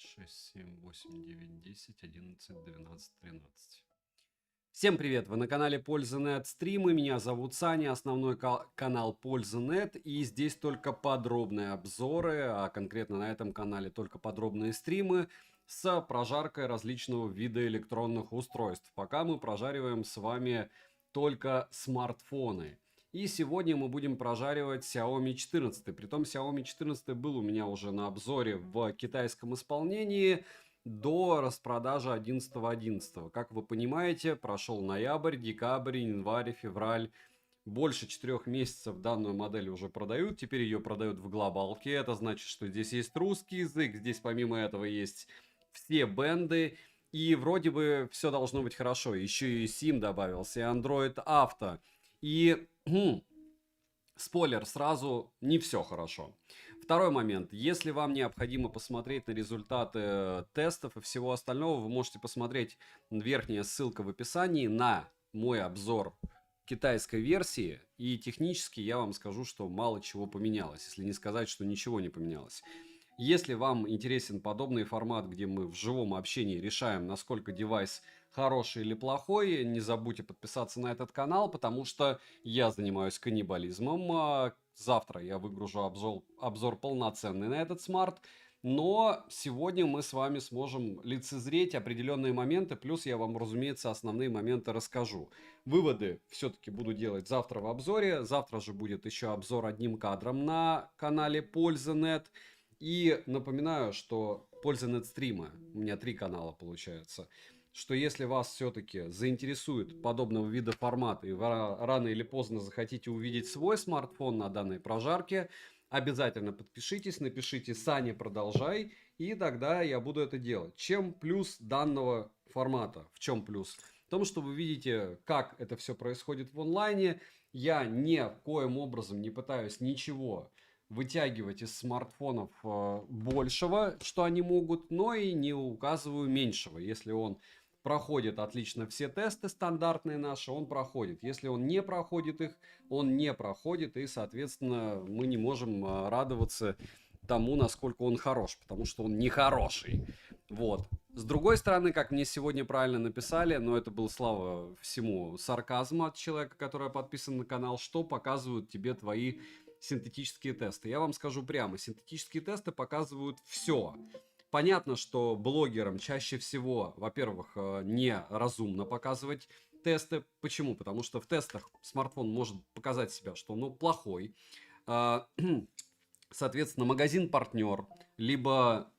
6, 7, 8, 9, 10, 11, 12, 13. Всем привет! Вы на канале Польза.нет стримы. Меня зовут Саня, основной канал Польза.нет. И здесь только подробные обзоры, а конкретно на этом канале только подробные стримы с прожаркой различного вида электронных устройств. Пока мы прожариваем с вами только смартфоны. И сегодня мы будем прожаривать Xiaomi 14. Притом Xiaomi 14 был у меня уже на обзоре в китайском исполнении до распродажи 11.11. Как вы понимаете, прошел ноябрь, декабрь, январь, февраль. Больше 4 месяцев данную модель уже продают. Теперь ее продают в глобалке. Это значит, что здесь есть русский язык. Здесь помимо этого есть все бенды. И вроде бы все должно быть хорошо. Еще и SIM добавился, и Android Auto. И спойлер сразу, не все хорошо. Второй момент. Если вам необходимо посмотреть на результаты тестов и всего остального, вы можете посмотреть, верхняя ссылка в описании, на мой обзор китайской версии. И технически я вам скажу, что мало чего поменялось, если не сказать, что ничего не поменялось. Если вам интересен подобный формат, где мы в живом общении решаем, насколько девайс хороший или плохой, не забудьте подписаться на этот канал, потому что я занимаюсь каннибализмом. Завтра я выгружу обзор полноценный на этот смарт. Но сегодня мы с вами сможем лицезреть определенные моменты, плюс я вам, разумеется, основные моменты расскажу. Выводы все-таки буду делать завтра в обзоре. Завтра же будет еще обзор одним кадром на канале Польза.нет. И напоминаю, что Польза.нет стримы, у меня 3 канала получается, что если вас все-таки заинтересует подобного вида формата и вы рано или поздно захотите увидеть свой смартфон на данной прожарке, обязательно подпишитесь, напишите «Саня, продолжай», и тогда я буду это делать. Чем плюс данного формата? В чем плюс? В том, что вы видите, как это все происходит в онлайне. Я ни коим образом не пытаюсь ничего вытягивать из смартфонов большего, что они могут, но и не указываю меньшего. Если он проходит отлично все тесты стандартные наши, он проходит. Если он не проходит их, он не проходит, и, соответственно, мы не можем радоваться тому, насколько он хорош, потому что он не хороший. Вот. С другой стороны, как мне сегодня правильно написали, но это был, слава всему, сарказм от человека, который подписан на канал, что показывают тебе твои синтетические тесты. Я вам скажу прямо, синтетические тесты показывают все. Понятно, что блогерам чаще всего, во-первых, неразумно показывать тесты. Почему? Потому что в тестах смартфон может показать себя, что он плохой. Соответственно, магазин-партнер, либо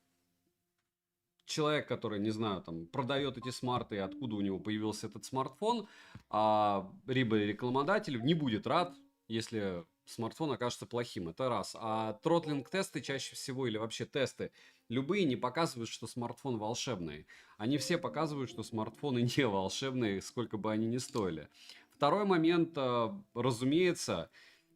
человек, который, не знаю, там, продает эти смарты, откуда у него появился этот смартфон, либо рекламодатель не будет рад, если смартфон окажется плохим. Это раз. А тротлинг-тесты чаще всего, или вообще тесты, любые не показывают, что смартфон волшебный. Они все показывают, что смартфоны не волшебные, сколько бы они ни стоили. Второй момент, разумеется,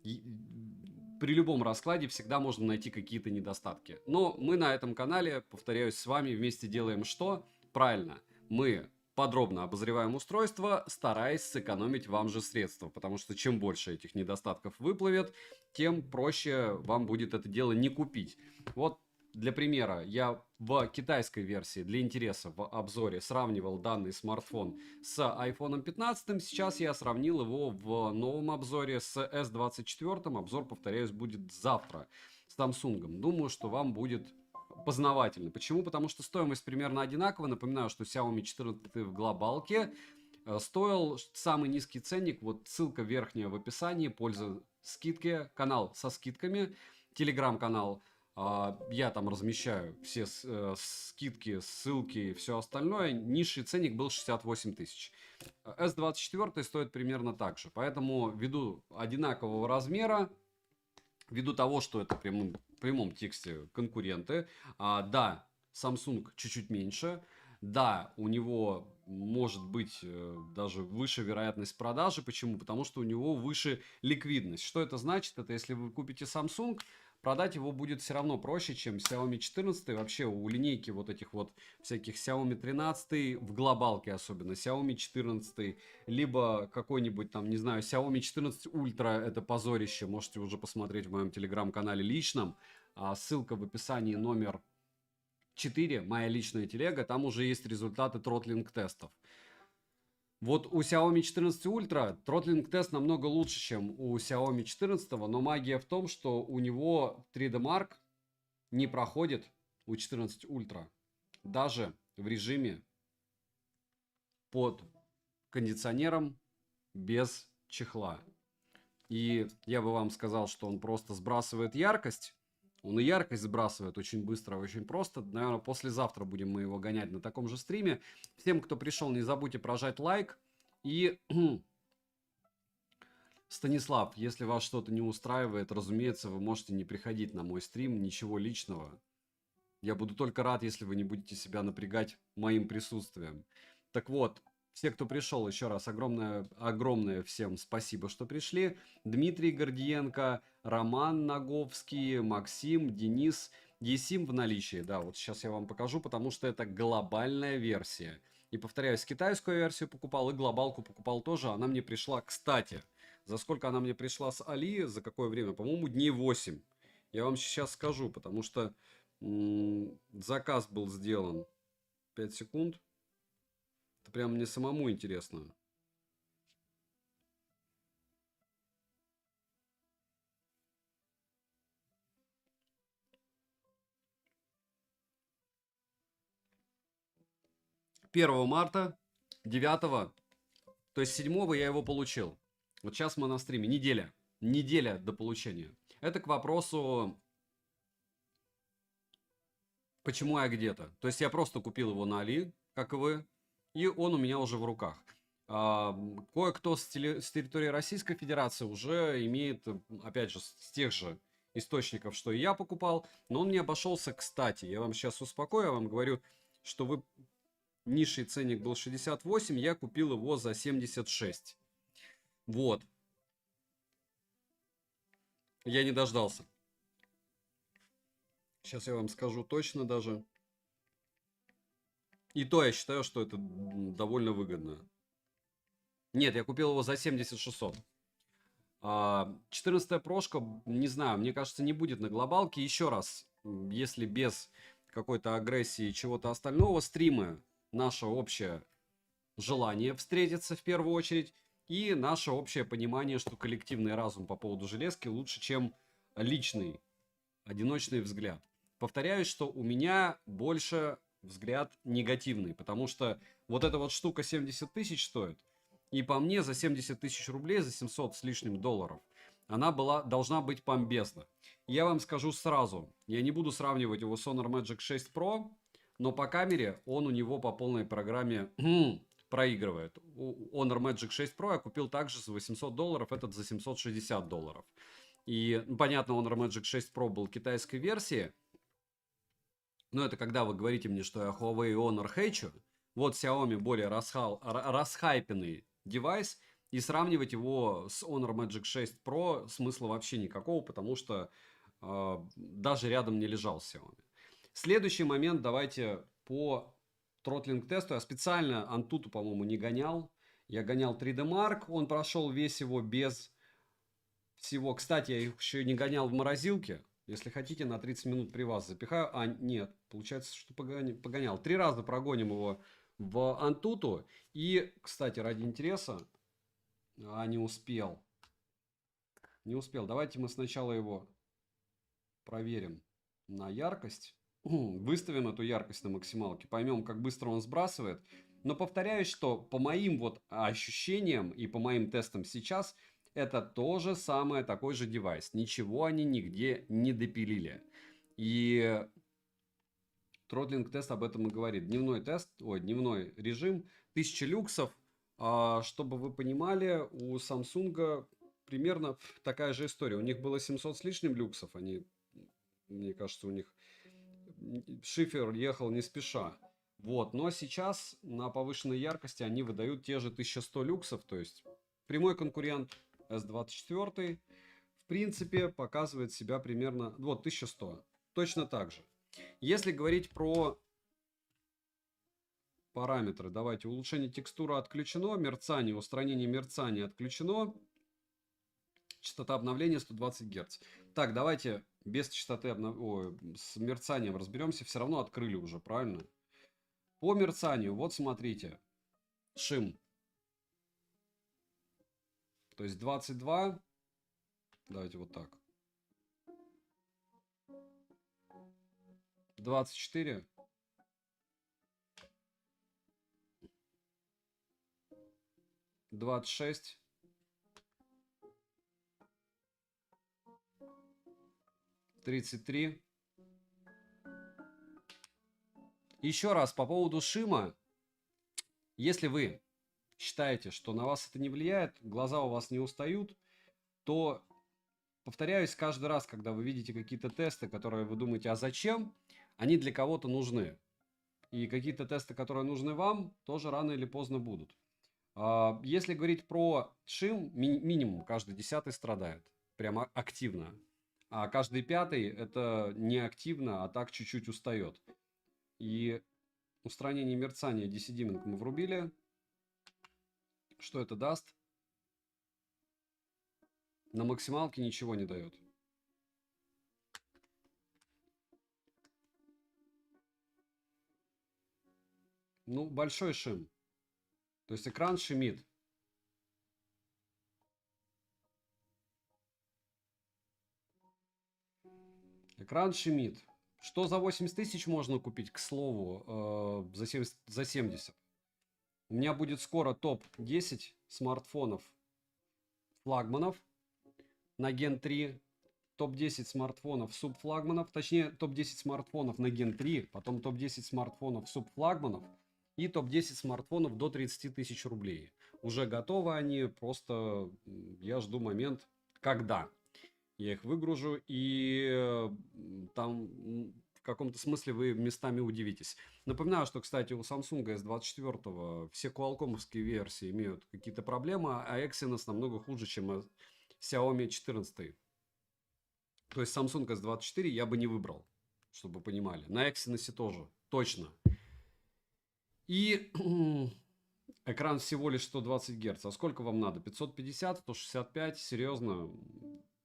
при любом раскладе всегда можно найти какие-то недостатки. Но мы на этом канале, повторяюсь, с вами вместе делаем что? Правильно. Мы подробно обозреваем устройство, стараясь сэкономить вам же средства. Потому что чем больше этих недостатков выплывет, тем проще вам будет это дело не купить. Вот для примера, я в китайской версии для интереса в обзоре сравнивал данный смартфон с iPhone 15. Сейчас я сравнил его в новом обзоре с S24. Обзор, повторяюсь, будет завтра с Samsung. Думаю, что вам будет познавательно. Почему? Потому что стоимость примерно одинаковая. Напоминаю, что Xiaomi 14 в глобалке стоил самый низкий ценник. Вот ссылка верхняя в описании. Польза скидки. Канал со скидками. Телеграм-канал. Я там размещаю все скидки, ссылки и все остальное. Низший ценник был 68 тысяч. S24 стоит примерно так же. Поэтому ввиду одинакового размера, ввиду того, что это в прямом тексте конкуренты, да, Samsung чуть-чуть меньше, да, у него может быть даже выше вероятность продажи. Почему? Потому что у него выше ликвидность. Что это значит? Это если вы купите Samsung, продать его будет все равно проще, чем Xiaomi 14. Вообще у линейки вот этих вот всяких Xiaomi 13, в глобалке особенно, Xiaomi 14, либо какой-нибудь там, не знаю, Xiaomi 14 Ultra, это позорище. Можете уже посмотреть в моем телеграм-канале личном. Ссылка в описании, номер 4, моя личная телега, там уже есть результаты тротлинг-тестов. Вот у Xiaomi 14 Ultra тротлинг-тест намного лучше, чем у Xiaomi 14, но магия в том, что у него 3D Mark не проходит у 14 Ultra даже в режиме под кондиционером без чехла. И я бы вам сказал, что он просто сбрасывает яркость. Он и яркость сбрасывает очень быстро, очень просто. Наверное, послезавтра будем мы его гонять на таком же стриме. Всем, кто пришел, не забудьте прожать лайк. И Станислав, если вас что-то не устраивает, разумеется, вы можете не приходить на мой стрим, ничего личного. Я буду только рад, если вы не будете себя напрягать моим присутствием. Так вот, все, кто пришел, еще раз огромное всем спасибо, что пришли. Дмитрий Гордиенко, Роман Наговский, Максим, Денис, Есим в наличии. Да, вот сейчас я вам покажу, потому что это глобальная версия. И повторяюсь, китайскую версию покупал и глобалку покупал тоже. Она мне пришла, кстати, за сколько она мне пришла с Али, за какое время? По-моему, дней 8. Я вам сейчас скажу, потому что заказ был сделан 5 секунд. Это прям мне самому интересно. Первого марта, 9, то есть 7 я его получил. Вот сейчас мы на стриме. Неделя до получения. Это к вопросу, почему я где-то. То есть я просто купил его на Али, как и вы, и он у меня уже в руках. Кое-кто с территории Российской Федерации уже имеет, опять же, с тех же источников, что и я покупал, но он мне обошелся, кстати, я вам сейчас успокою, я вам говорю, что вы низший ценник был 68, я купил его за 76. Вот. Я не дождался. Сейчас я вам скажу точно даже. И то я считаю, что это довольно выгодно. Нет, я купил его за 7600. 14-я прошка, не знаю, мне кажется, не будет на глобалке. Еще раз, если без какой-то агрессии и чего-то остального, стримы, наше общее желание встретиться в первую очередь, и наше общее понимание, что коллективный разум по поводу железки лучше, чем личный, одиночный взгляд. Повторяюсь, что у меня больше взгляд негативный, потому что вот эта вот штука 70 тысяч стоит, и по мне за 70 тысяч рублей, за 700 с лишним долларов, она должна быть бомбезна. Я вам скажу сразу, я не буду сравнивать его с Honor Magic 6 Pro, но по камере он у него по полной программе проигрывает. Honor Magic 6 Pro я купил также за 800 долларов, этот за 760 долларов. И, понятно, Honor Magic 6 Pro был китайской версии, но это когда вы говорите мне, что я Huawei Honor хейчу, вот Xiaomi более расхайпенный девайс, и сравнивать его с Honor Magic 6 Pro смысла вообще никакого, потому что даже рядом не лежал Xiaomi. Следующий момент, давайте по тротлинг-тесту. Я специально Antutu, по-моему, не гонял. Я гонял 3D Mark, он прошел весь его без всего. Кстати, я их еще не гонял в морозилке. Если хотите, на 30 минут при вас запихаю. А, нет, получается, что погонял. 3 раза прогоним его в Antutu. И, кстати, ради интереса, не успел. Не успел. Давайте мы сначала его проверим на яркость. Выставим эту яркость на максималке. Поймем, как быстро он сбрасывает. Но повторяюсь, что по моим вот ощущениям и по моим тестам сейчас, это то же самое, такой же девайс. Ничего они нигде не допилили. И тротлинг тест об этом и говорит. Дневной режим, 1000 люксов. Чтобы вы понимали, у Samsung примерно такая же история. У них было 700 с лишним люксов. Мне кажется, у них шифер ехал не спеша. Вот. Но сейчас на повышенной яркости они выдают те же 1100 люксов. То есть прямой конкурент S24 в принципе показывает себя примерно... Вот 1100. Точно так же. Если говорить про параметры, давайте. Улучшение текстуры отключено. Мерцание, устранение мерцания отключено. Частота обновления 120 Гц. Так, давайте без частоты с мерцанием разберемся. Все равно открыли уже, правильно? По мерцанию, вот смотрите. Шим. То есть 22. Давайте вот так. 24. 26. 33. Еще раз по поводу шима. Если вы считаете, что на вас это не влияет, глаза у вас не устают, то, повторяюсь, каждый раз, когда вы видите какие-то тесты, которые вы думаете, а зачем, они для кого-то нужны. И какие-то тесты, которые нужны вам, тоже рано или поздно будут. Если говорить про шим, минимум каждый 10-й страдает. Прямо активно. А каждый 5-й это не активно, а так чуть-чуть устает. И устранение мерцания DC-диминг мы врубили. Что это даст? На максималке ничего не дает. Ну, большой шим. То есть экран шумит. Экран шумит. Что за 80 тысяч можно купить, к слову, за 70? У меня будет скоро топ-10 смартфонов флагманов на Gen 3. Топ-10 смартфонов субфлагманов. Точнее, топ-10 смартфонов на Gen 3. Потом топ-10 смартфонов субфлагманов. И топ-10 смартфонов до 30 тысяч рублей. Уже готовы они. Просто я жду момент, когда я их выгружу. И там в каком-то смысле вы местами удивитесь. Напоминаю, что, кстати, у Samsung S24 все Qualcomm-овские версии имеют какие-то проблемы, а Exynos намного хуже, чем Xiaomi 14. То есть Samsung S24 я бы не выбрал, чтобы вы понимали. На Exynos тоже, точно. И экран всего лишь 120 Гц. А сколько вам надо? 550, 165? Серьезно?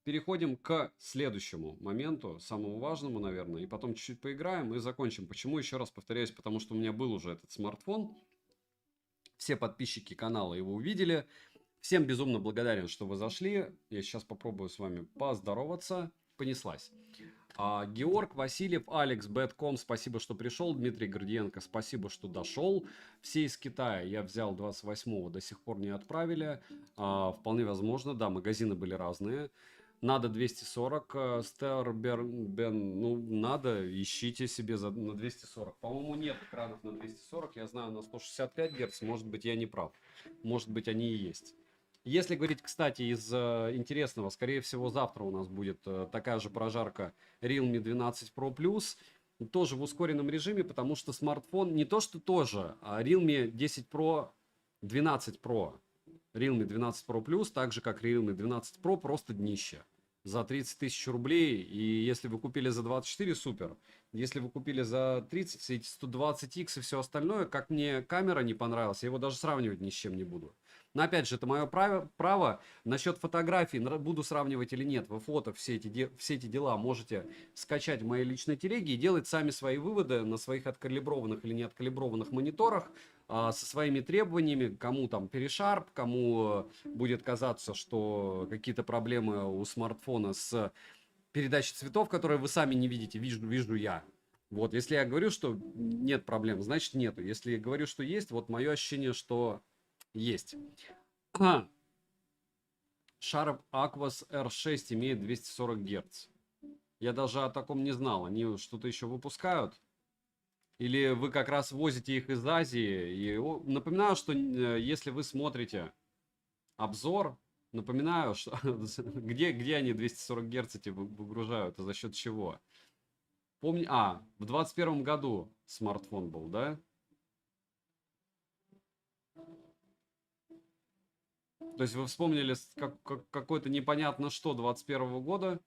Переходим к следующему моменту, самому важному, наверное. И потом чуть-чуть поиграем и закончим. Почему? Еще раз повторяюсь, потому что у меня был уже этот смартфон. Все подписчики канала его увидели. Всем безумно благодарен, что вы зашли. Я сейчас попробую с вами поздороваться. Понеслась. Георг, Васильев, Алекс, Бэтком, спасибо, что пришел. Дмитрий Гордиенко, спасибо, что дошел. Все из Китая я взял 28-го, до сих пор не отправили. Вполне возможно, да, магазины были разные. Надо 240, Стербербен, ну, надо, ищите себе на 240. По-моему, нет экранов на 240, я знаю на 165 Гц, может быть, я не прав. Может быть, они и есть. Если говорить, кстати, из интересного, скорее всего, завтра у нас будет такая же прожарка Realme 12 Pro Plus, тоже в ускоренном режиме, потому что смартфон не то что тоже, а Realme 10 Pro 12 Pro, Realme 12 Pro Plus, так же как Realme 12 Pro, просто днище. За 30 тысяч рублей, и если вы купили за 24, супер. Если вы купили за 30, все эти 120X и все остальное, как мне камера не понравилась, я его даже сравнивать ни с чем не буду. Но опять же, это мое право. Насчет фотографий, буду сравнивать или нет, вы фото, все эти дела можете скачать в моей личной телеге и делать сами свои выводы на своих откалиброванных или не откалиброванных мониторах со своими требованиями, кому там перешарп, кому будет казаться, что какие-то проблемы у смартфона с передачей цветов, которые вы сами не видите, вижу я. Вот, если я говорю, что нет проблем, значит нету. Если я говорю, что есть, вот мое ощущение, что есть. Sharp Aquos R6 имеет 240 Гц. Я даже о таком не знал. Они что-то еще выпускают? Или вы как раз возите их из Азии? И напоминаю, что если вы смотрите обзор, напоминаю, что где они 240 Гц эти выгружают и за счет чего? Помню, в 21 году смартфон был, да? То есть вы вспомнили какое-то непонятно что 21 года?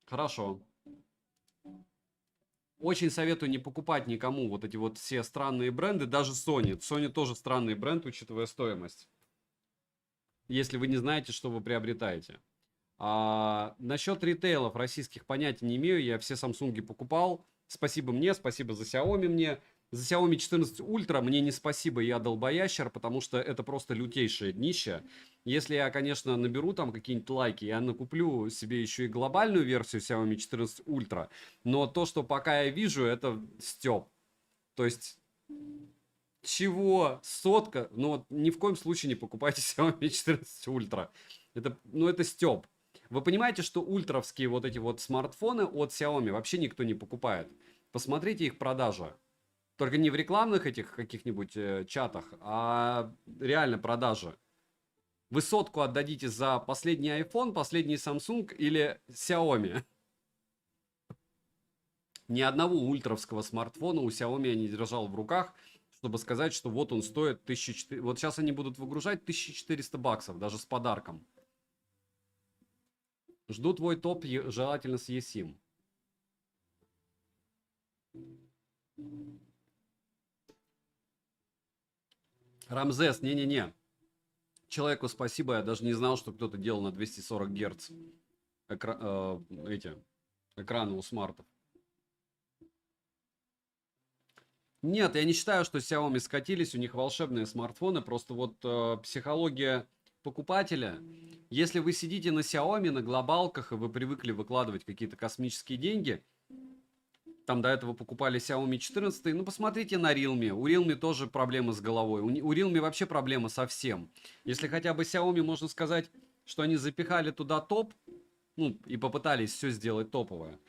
Хорошо. Очень советую не покупать никому вот эти вот все странные бренды, даже Sony. Sony тоже странный бренд, учитывая стоимость. Если вы не знаете, что вы приобретаете. Насчет ритейлов российских понятия не имею. Я все Samsung покупал. Спасибо мне, спасибо за Xiaomi мне. За Xiaomi 14 Ultra мне не спасибо, я долбоящер, потому что это просто лютейшее днище. Если я, конечно, наберу там какие-нибудь лайки, я накуплю себе еще и глобальную версию Xiaomi 14 Ultra. Но то, что пока я вижу, это стёб. То есть, чего? Сотка? Ну вот ни в коем случае не покупайте Xiaomi 14 Ultra. Это стёб. Вы понимаете, что ультровские вот эти вот смартфоны от Xiaomi вообще никто не покупает. Посмотрите их продажи. Только не в рекламных этих каких-нибудь чатах, а реально продажи. Вы сотку отдадите за последний iPhone, последний Samsung или Xiaomi. Ни одного ультровского смартфона у Xiaomi я не держал в руках, чтобы сказать, что вот он стоит 1400. Вот сейчас они будут выгружать 1400 баксов, даже с подарком. Жду твой топ, желательно с eSIM. Рамзес, не-не-не. Человеку спасибо, я даже не знал, что кто-то делал на 240 Гц экраны у смартов. Нет, я не считаю, что Xiaomi скатились, у них волшебные смартфоны, просто вот психология покупателя. Если вы сидите на Xiaomi, на глобалках, и вы привыкли выкладывать какие-то космические деньги, там до этого покупали Xiaomi 14, ну посмотрите на Realme. У Realme тоже проблемы с головой. У Realme вообще проблема со всем. Если хотя бы Xiaomi можно сказать, что они запихали туда топ, ну и попытались все сделать топовое,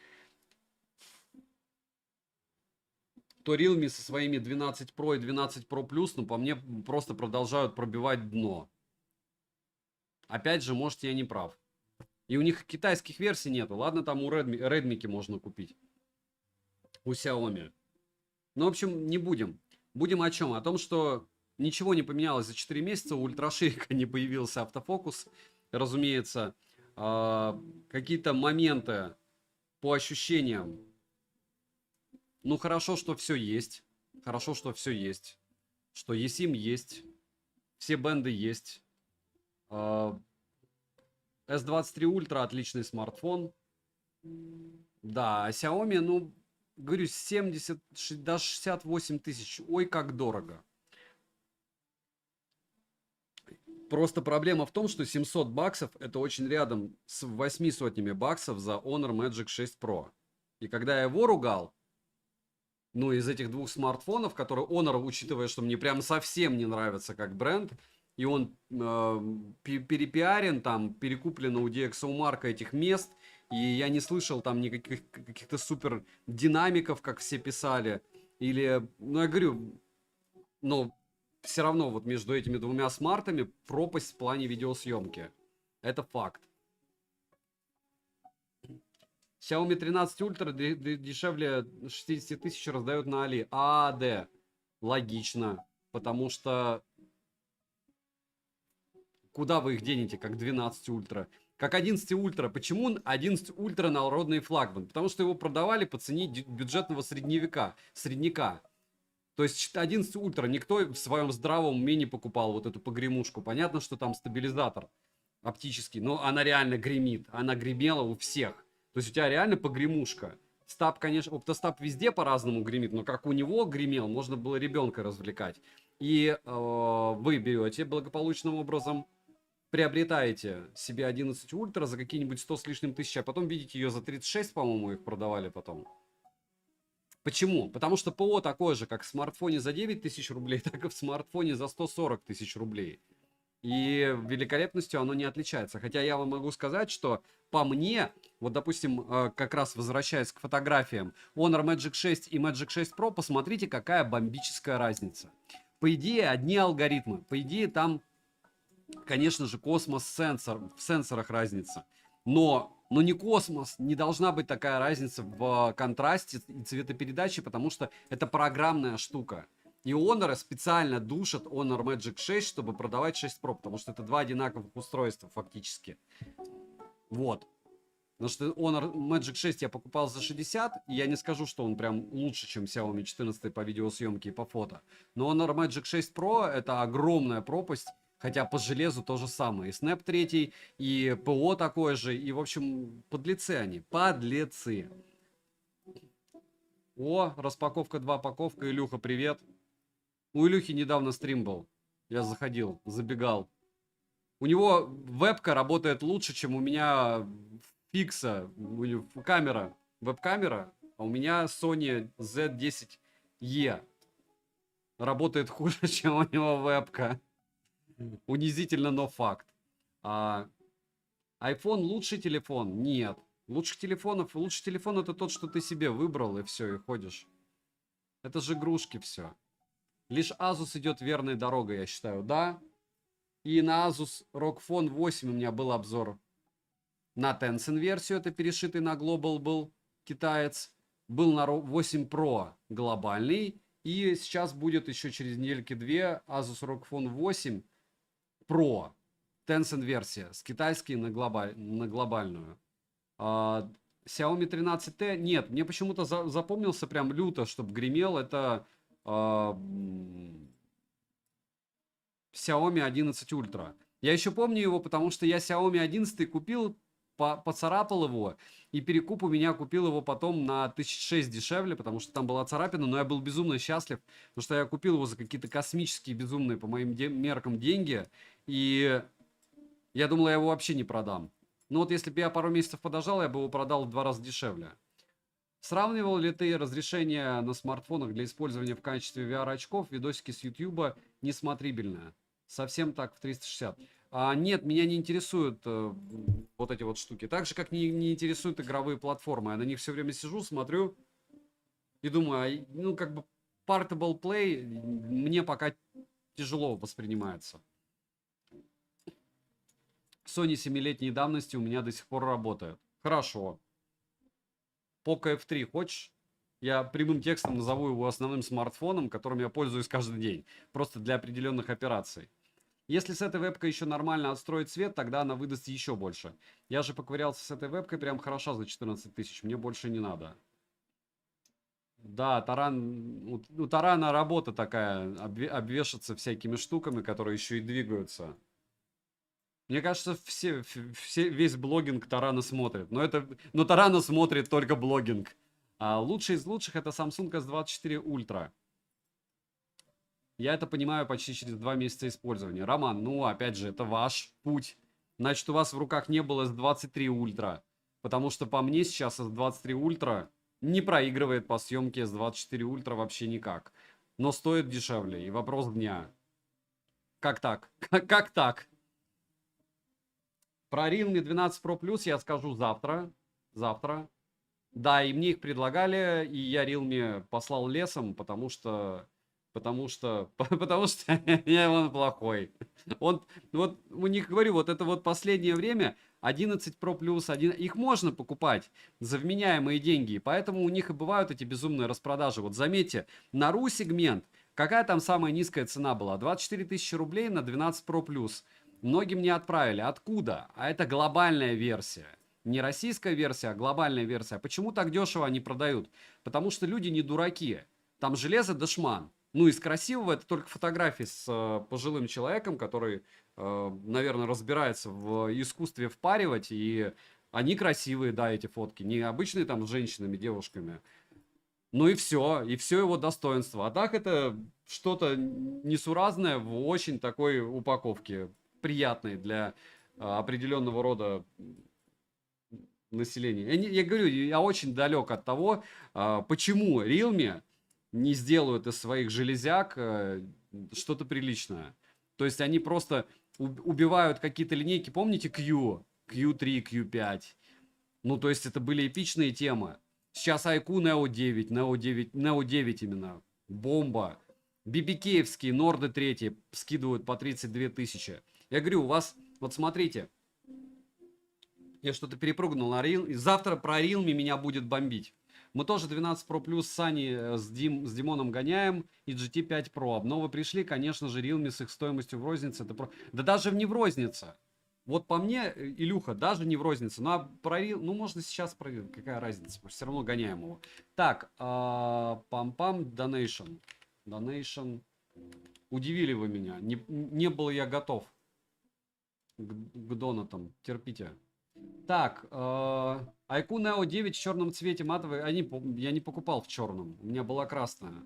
то Realme со своими 12 Pro и 12 Pro Plus, ну по мне просто продолжают пробивать дно. Опять же, может я не прав. И у них китайских версий нету. Ладно, там у Redmi можно купить. У Xiaomi. Ну, в общем, не будем. Будем о чем? О том, что ничего не поменялось за 4 месяца. У ультрашейка не появился автофокус. Разумеется, какие-то моменты по ощущениям. Ну, хорошо, что все есть. Хорошо, что все есть. Что eSIM есть. Все бенды есть. S23 Ultra отличный смартфон. Да, а Xiaomi, ну, говорю, 70, даже 68 тысяч. Ой, как дорого. Просто проблема в том, что 700 баксов это очень рядом с 8 сотнями баксов за Honor Magic 6 Pro. И когда я его ругал, ну, из этих двух смартфонов, которые Honor, учитывая, что мне прям совсем не нравится как бренд, и он перепиарен, там, перекуплено у DxOMark этих мест, и я не слышал там никаких каких-то супер динамиков, как все писали. Или, ну, я говорю, но все равно вот между этими двумя смартами пропасть в плане видеосъемки. Это факт. Xiaomi 13 Ultra дешевле 60 тысяч раздают на Али. ААД. Логично. Потому что куда вы их денете, как 12 Ультра? Как 11 Ультра. Почему 11 Ультра народный флагман? Потому что его продавали по цене бюджетного средняка. То есть 11 Ультра никто в своем здравом уме не покупал вот эту погремушку. Понятно, что там стабилизатор оптический, но она реально гремит. Она гремела у всех. То есть у тебя реально погремушка. Стаб, конечно, оптостаб везде по-разному гремит, но как у него гремел, можно было ребенка развлекать. И вы берете благополучным образом, приобретаете себе 11 Ультра за какие-нибудь 100 с лишним тысяч, а потом видите ее за 36, по-моему, их продавали потом. Почему? Потому что ПО такое же, как в смартфоне за 9 тысяч рублей, так и в смартфоне за 140 тысяч рублей. И великолепностью оно не отличается. Хотя я вам могу сказать, что по мне, вот допустим, как раз возвращаясь к фотографиям, Honor Magic 6 и Magic 6 Pro, посмотрите, какая бомбическая разница. По идее, одни алгоритмы. По идее, там, конечно же, космос-сенсор, в сенсорах разница. Но не космос, не должна быть такая разница в контрасте и цветопередаче, потому что это программная штука. И Honor специально душат Honor Magic 6, чтобы продавать 6 Pro, потому что это два одинаковых устройства фактически. Вот. Потому что Honor Magic 6 я покупал за 60, и я не скажу, что он прям лучше, чем Xiaomi 14 по видеосъемке и по фото. Но Honor Magic 6 Pro это огромная пропасть Хотя по железу то же самое. И Snap 3, и ПО такое же. И, в общем, подлецы они. Подлецы. О, распаковка 2 паковка. Илюха, привет. У Илюхи недавно стрим был. Я заходил, забегал. У него вебка работает лучше, чем у меня фикса. Камера. Веб-камера. А у меня Sony Z10E. Работает хуже, чем у него вебка. Унизительно, но факт. iPhone лучший телефон? Нет. Лучший телефон это тот, что ты себе выбрал, и все, и ходишь. Это же игрушки все. Лишь Asus идет верной дорогой, я считаю, да. И на Asus ROG Phone 8 у меня был обзор на Tencent версию, это перешитый на Global был китаец. Был на 8 Pro глобальный. И сейчас будет еще через недельки-две Asus ROG Phone 8 Pro. Tencent версия с китайской на глобальную. Xiaomi 13T, нет, мне почему-то запомнился прям люто, чтобы гремел, это Xiaomi 11 Ultra. Я еще помню его, потому что я Xiaomi 11 купил, поцарапал его, и перекуп у меня купил его потом на 1006 дешевле, потому что там была царапина, но я был безумно счастлив, потому что я купил его за какие-то космические, безумные по моим меркам деньги, и я думал, я его вообще не продам. Но вот если бы я пару месяцев подождал, я бы его продал в 2 раза дешевле. Сравнивал ли ты разрешение на смартфонах для использования в качестве VR-очков? Видосики с YouTube несмотрибельные. Совсем так в 360. Нет, меня не интересуют вот эти вот штуки. Так же, как не интересуют игровые платформы. Я на них все время сижу, смотрю и думаю, ну как бы Portable Play мне пока тяжело воспринимается. Sony 7-летней давности у меня до сих пор работает. Хорошо. Poco F3 хочешь? Я прямым текстом назову его основным смартфоном, которым я пользуюсь каждый день. Просто для определенных операций. Если с этой вебкой еще нормально отстроить цвет, тогда она выдаст еще больше. Я же поковырялся с этой вебкой, прям хороша за 14 тысяч. Мне больше не надо. Да, таран, у тарана работа такая, обвешаться всякими штуками, которые еще и двигаются. Мне кажется, весь блогинг Тарана смотрит. Но Тарана смотрит только блогинг. Лучший из лучших это Samsung S24 Ultra. Я это понимаю почти через 2 месяца использования. Роман, ну опять же, это ваш путь. Значит, у вас в руках не было S23 Ultra. Потому что по мне сейчас S23 Ultra не проигрывает по съемке S24 Ultra вообще никак. Но стоит дешевле. И вопрос дня. Как так? Как так? Про Realme 12 Pro Plus я скажу завтра. Завтра. Да, и мне их предлагали, и я Realme послал лесом, потому что он плохой. Вот у них, говорю, вот это вот последнее время 11 Pro Plus, их можно покупать за вменяемые деньги, поэтому у них и бывают эти безумные распродажи. Вот заметьте, на RU сегмент, какая там самая низкая цена была? 24 тысячи рублей на 12 Pro Plus. Многим не отправили. Откуда? А это глобальная версия. Не российская версия, а глобальная версия. Почему так дешево они продают? Потому что люди не дураки. Там железо дошман. Ну, из красивого это только фотографии с пожилым человеком, который, наверное, разбирается в искусстве впаривать. И они красивые, да, эти фотки. Не обычные там с женщинами, девушками. Ну и все его достоинство. А так это что-то несуразное в очень такой упаковке. Приятной для определенного рода населения. Я говорю, я очень далек от того, почему Realme не сделают из своих железяк что-то приличное. То есть они просто убивают какие-то линейки. Помните Q, Q3, Q5? Ну, то есть это были эпичные темы. Сейчас iQOO Neo 9, Neo 9 именно. Бомба. BBK-евские Норды 3 скидывают по 32 тысячи. Я говорю, у вас, вот смотрите, я что-то перепрыгнул на Realme. Завтра про Realme меня будет бомбить. Мы тоже 12 Pro Plus с Саней, с Димоном гоняем, и GT 5 Pro. Обновы пришли, конечно же, Realme с их стоимостью в рознице. Да даже не в рознице. Вот по мне, Илюха, даже не в рознице. Ну, а про Realme, ну, можно сейчас проверить, какая разница. Все равно гоняем его. Так, пам-пам, Donation. Donation. Удивили вы меня. Не был я готов к донатам. Терпите. Так, iQOO Neo 9 в черном цвете матовый. Я не покупал в черном. У меня была красная.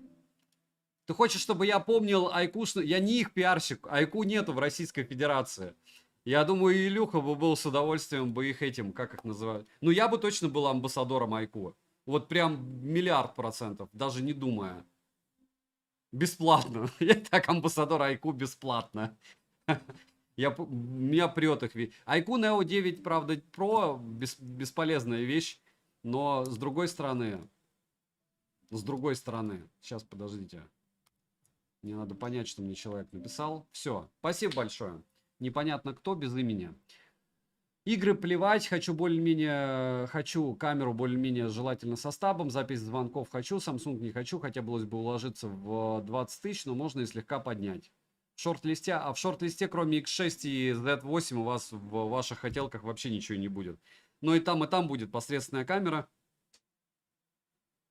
Ты хочешь, чтобы я помнил iQOO? Я не их пиарщик. iQOO нету в Российской Федерации. Я думаю, Илюха бы был с удовольствием бы их этим, как их называют. Ну, я бы точно был амбассадором iQOO. Вот прям миллиард процентов, даже не думая. Бесплатно. Я так амбассадор iQOO бесплатно. Меня прет их. iQOO Neo 9, правда, Pro бесполезная вещь. Но с другой стороны, сейчас, подождите. Мне надо понять, что мне человек написал. Все, спасибо большое. Непонятно кто, без имени. Игры плевать, хочу камеру более-менее желательно со стабом, запись звонков хочу, Samsung не хочу, хотя бы уложиться в 20 тысяч, но можно и слегка поднять. В шорт-листе, кроме X6 и Z8, у вас в ваших хотелках вообще ничего не будет. Но и там будет посредственная камера,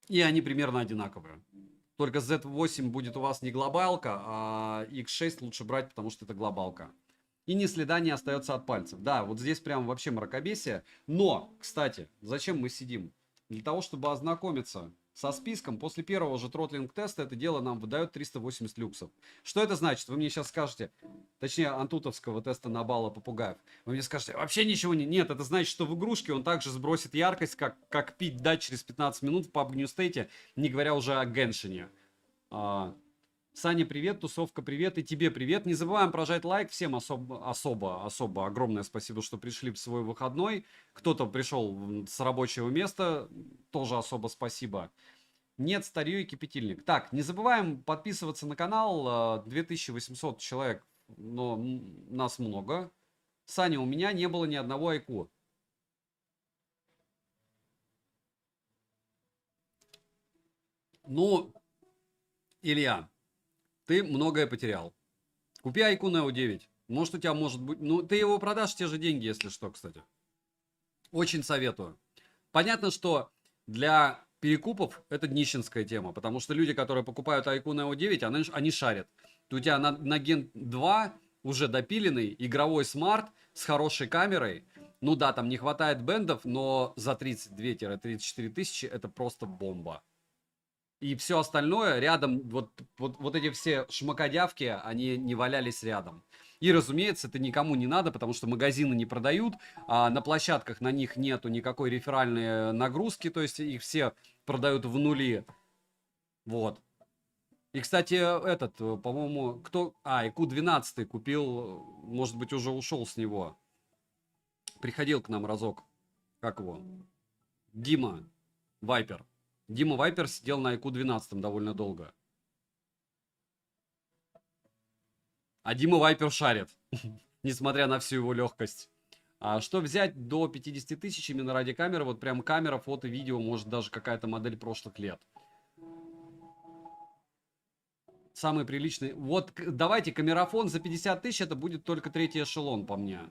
и они примерно одинаковые. Только Z8 будет у вас не глобалка, а X6 лучше брать, потому что это глобалка. И ни следа не остается от пальцев. Да, вот здесь прям вообще мракобесие. Но, кстати, зачем мы сидим? Для того, чтобы ознакомиться со списком. После первого же тротлинг-теста это дело нам выдает 380 люксов. Что это значит? Вы мне сейчас скажете, точнее, антутовского теста на балла попугаев. Вы мне скажете, вообще ничего не... Нет, это значит, что в игрушке он также сбросит яркость, как пить дать через 15 минут в PUBG New State, не говоря уже о Геншине. Саня, привет, тусовка, привет, и тебе привет. Не забываем прожать лайк, всем особо огромное спасибо, что пришли в свой выходной. Кто-то пришел с рабочего места, тоже особо спасибо. Нет, старью и кипятильник. Так, не забываем подписываться на канал, 2800 человек, но нас много. Саня, у меня не было ни одного iQOO. Ну, Илья, ты многое потерял. Купи iQOO Neo 9. Может, у тебя может быть... Ну, ты его продашь те же деньги, если что, кстати. Очень советую. Понятно, что для перекупов это нищенская тема, потому что люди, которые покупают iQOO Neo 9, они шарят. У тебя на Gen 2 уже допиленный игровой смарт с хорошей камерой. Ну да, там не хватает бендов, но за 32-34 тысячи это просто бомба. И все остальное рядом, вот эти все шмакодявки, они не валялись рядом. И, разумеется, это никому не надо, потому что магазины не продают, а на площадках на них нету никакой реферальной нагрузки, то есть их все продают в нули. Вот. И, кстати, по-моему, iQOO 12 купил, может быть, уже ушел с него. Приходил к нам разок. Как его? Дима Вайпер. Дима Вайпер сидел на iQOO 12 довольно долго. А Дима Вайпер шарит, несмотря на всю его легкость. А что взять до 50 тысяч именно ради камеры? Вот прям камера, фото, видео, может даже какая-то модель прошлых лет. Самый приличный. Вот давайте камерафон за 50 тысяч, это будет только третий эшелон по мне.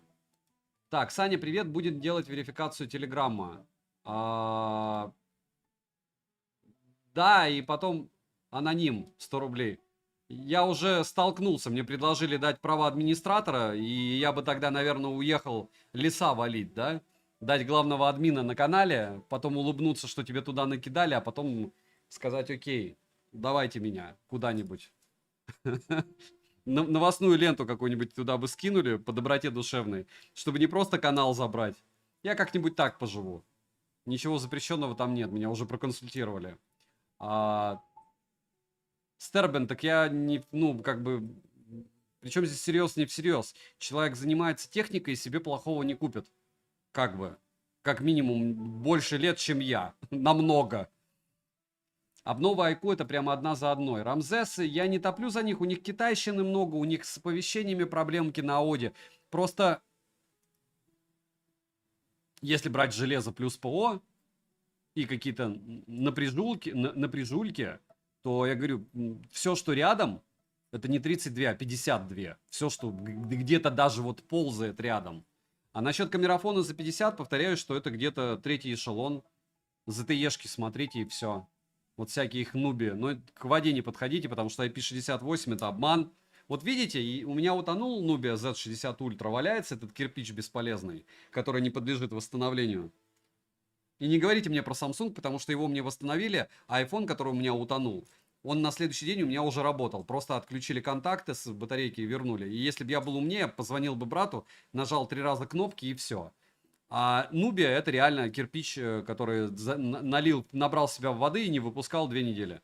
Так, Саня, привет, будет делать верификацию Телеграмма. Да, и потом аноним 100 рублей. Я уже столкнулся, мне предложили дать права администратора, и я бы тогда, наверное, уехал леса валить, да? Дать главного админа на канале, потом улыбнуться, что тебе туда накидали, а потом сказать, окей, давайте меня куда-нибудь. Новостную ленту какую-нибудь туда бы скинули по доброте душевной, чтобы не просто канал забрать. Я как-нибудь так поживу. Ничего запрещенного там нет, меня уже проконсультировали. Стербен, так я не, причем здесь серьез, не всерьез. Человек занимается техникой и себе плохого не купит. Как бы. Как минимум больше лет, чем я. Намного. Обнова iQOO это прямо одна за одной. Рамзесы, я не топлю за них, у них китайщины много, у них с оповещениями проблемки на Оде. Просто, если брать железо плюс ПО и какие-то напряжульки, то я говорю, все, что рядом, это не 32, а 52. Все, что где-то даже вот ползает рядом. А насчет камерафона за 50, повторяю, что это где-то третий эшелон. ZTE-шки смотрите и все. Вот всякие их нуби. Но к воде не подходите, потому что IP68 это обман. Вот видите, и у меня утонул Nubia Z60 Ultra, валяется этот кирпич бесполезный, который не подлежит восстановлению. И не говорите мне про Samsung, потому что его мне восстановили, а iPhone, который у меня утонул, он на следующий день у меня уже работал. Просто отключили контакты с батарейки и вернули. И если бы я был умнее, позвонил бы брату, нажал 3 раза кнопки и все. А Nubia это реально кирпич, который налил, набрал себя в воды и не выпускал 2 недели.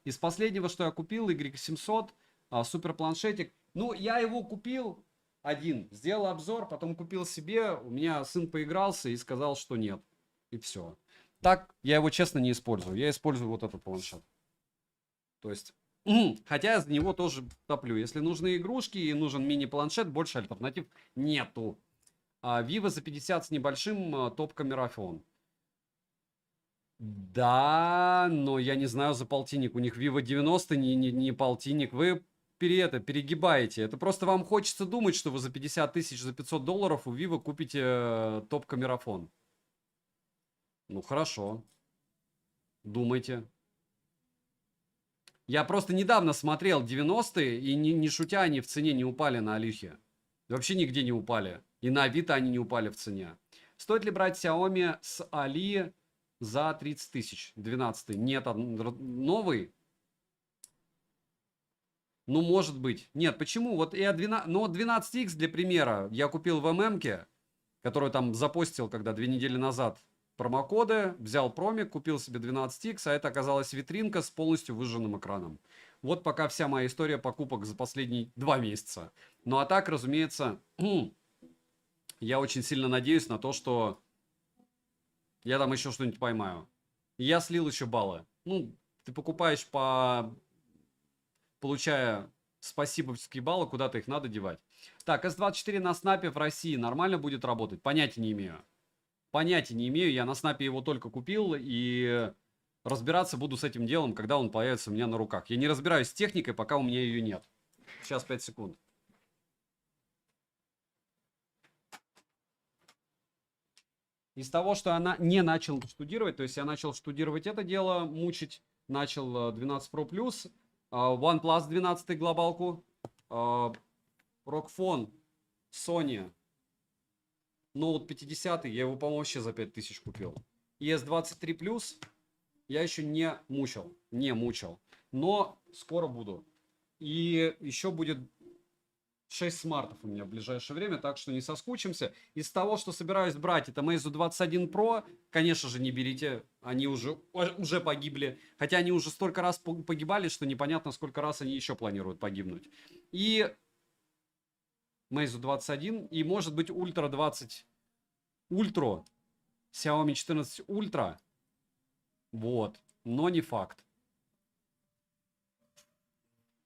Из последнего, что я купил, Y700, супер планшетик. Ну, я его купил один, сделал обзор, потом купил себе. У меня сын поигрался и сказал, что нет. И все. Так, я его честно не использую. Я использую вот этот планшет. То есть, хотя я за него тоже топлю. Если нужны игрушки и нужен мини-планшет, больше альтернатив нету. Vivo за 50 с небольшим, топ-камера iPhone. Да, но я не знаю за полтинник. У них Vivo 90 не полтинник. Вы перегибаете. Это просто вам хочется думать, что вы за 50 тысяч, за 500 долларов у Vivo купите топ-камерафон. Ну хорошо. Думайте. Я просто недавно смотрел 90-е, и не шутя, они в цене не упали на Алихе. Вообще нигде не упали. И на Авито они не упали в цене. Стоит ли брать Xiaomi с Али за 30 тысяч? 12-й. Нет, новый? Ну, может быть. Нет, почему? Вот я 12, ну, 12X для примера я купил в ММке, которую там запостил, когда 2 недели назад промокоды, взял промик, купил себе 12X, а это оказалась витринка с полностью выжженным экраном. Вот пока вся моя история покупок за последние 2 месяца. Ну а так, разумеется, я очень сильно надеюсь на то, что я там еще что-нибудь поймаю. И я слил еще баллы. Ну, ты покупаешь получая спасибовские баллы, куда-то их надо девать. Так, S24 на снапе в России нормально будет работать? Понятия не имею. Понятия не имею, я на снапе его только купил, и разбираться буду с этим делом, когда он появится у меня на руках. Я не разбираюсь с техникой, пока у меня ее нет. Сейчас 5 секунд. Из того, что она не начал штудировать, то есть я начал штудировать это дело, мучить, начал 12 Pro Plus, OnePlus 12 глобалку, Rockfon, Sony, Note 50, я его, по-моему, вообще за 5000 купил. ES23 Plus я еще не мучил, но скоро буду. И еще будет 6 смартов у меня в ближайшее время, так что не соскучимся. Из того, что собираюсь брать, это Meizu 21 Pro. Конечно же, не берите, они уже погибли. Хотя они уже столько раз погибали, что непонятно, сколько раз они еще планируют погибнуть. И Meizu 21, и может быть Ultra 20 Ultra, Xiaomi 14 Ultra. Вот, но не факт.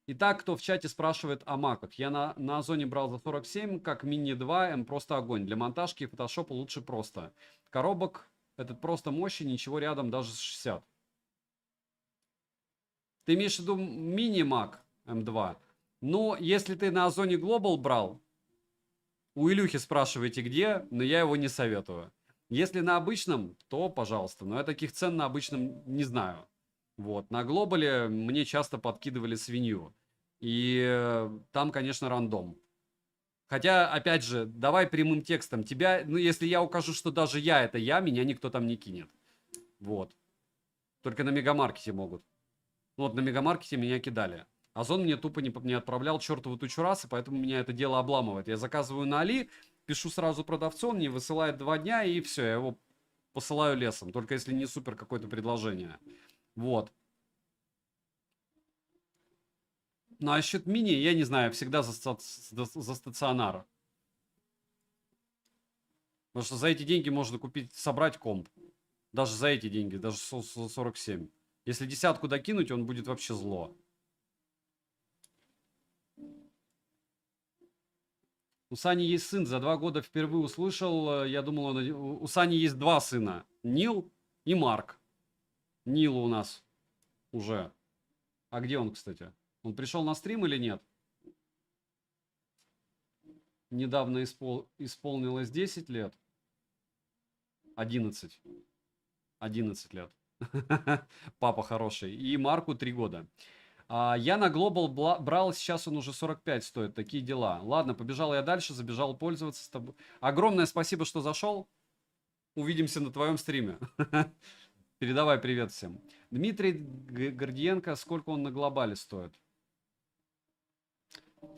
Итак, кто в чате спрашивает о маках. Я на Озоне брал за 47, как Mini 2, М просто огонь. Для монтажки и фотошопа лучше просто. Коробок, этот просто мощи, ничего рядом даже с 60. Ты имеешь в виду Mini Mac М2? Но если ты на Озоне Global брал, у Илюхи спрашиваете где, но я его не советую. Если на обычном, то пожалуйста. Но я таких цен на обычном не знаю. Вот. На Глобале мне часто подкидывали свинью. И там, конечно, рандом. Хотя, опять же, давай прямым текстом. Тебя, ну, если я укажу, что даже я это я, меня никто там не кинет. Вот. Только на Мегамаркете могут. Ну, вот на Мегамаркете меня кидали. Озон мне тупо не отправлял чертову тучу раз, и поэтому меня это дело обламывает. Я заказываю на Али, пишу сразу продавцу, он мне высылает 2 дня, и все, я его посылаю лесом. Только если не супер какое-то предложение. Вот. Ну, а счет мини, я не знаю, всегда за стационар. Потому что за эти деньги можно купить, собрать комп. Даже за эти деньги, даже 47. Если десятку докинуть, он будет вообще зло. У Сани есть сын, за 2 года впервые услышал, я думал, у Сани есть 2 сына. Нил и Марк. Нил у нас уже. А где он, кстати? Он пришел на стрим или нет? Недавно исполнилось 10 лет. 11. 11 лет. Папа хороший. И Марку 3 года. Я на Global брал, сейчас он уже 45 стоит. Такие дела. Ладно, побежал я дальше, забежал пользоваться с тобой. Огромное спасибо, что зашел. Увидимся на твоем стриме. Передавай привет всем. Дмитрий Гордиенко, сколько он на глобале стоит?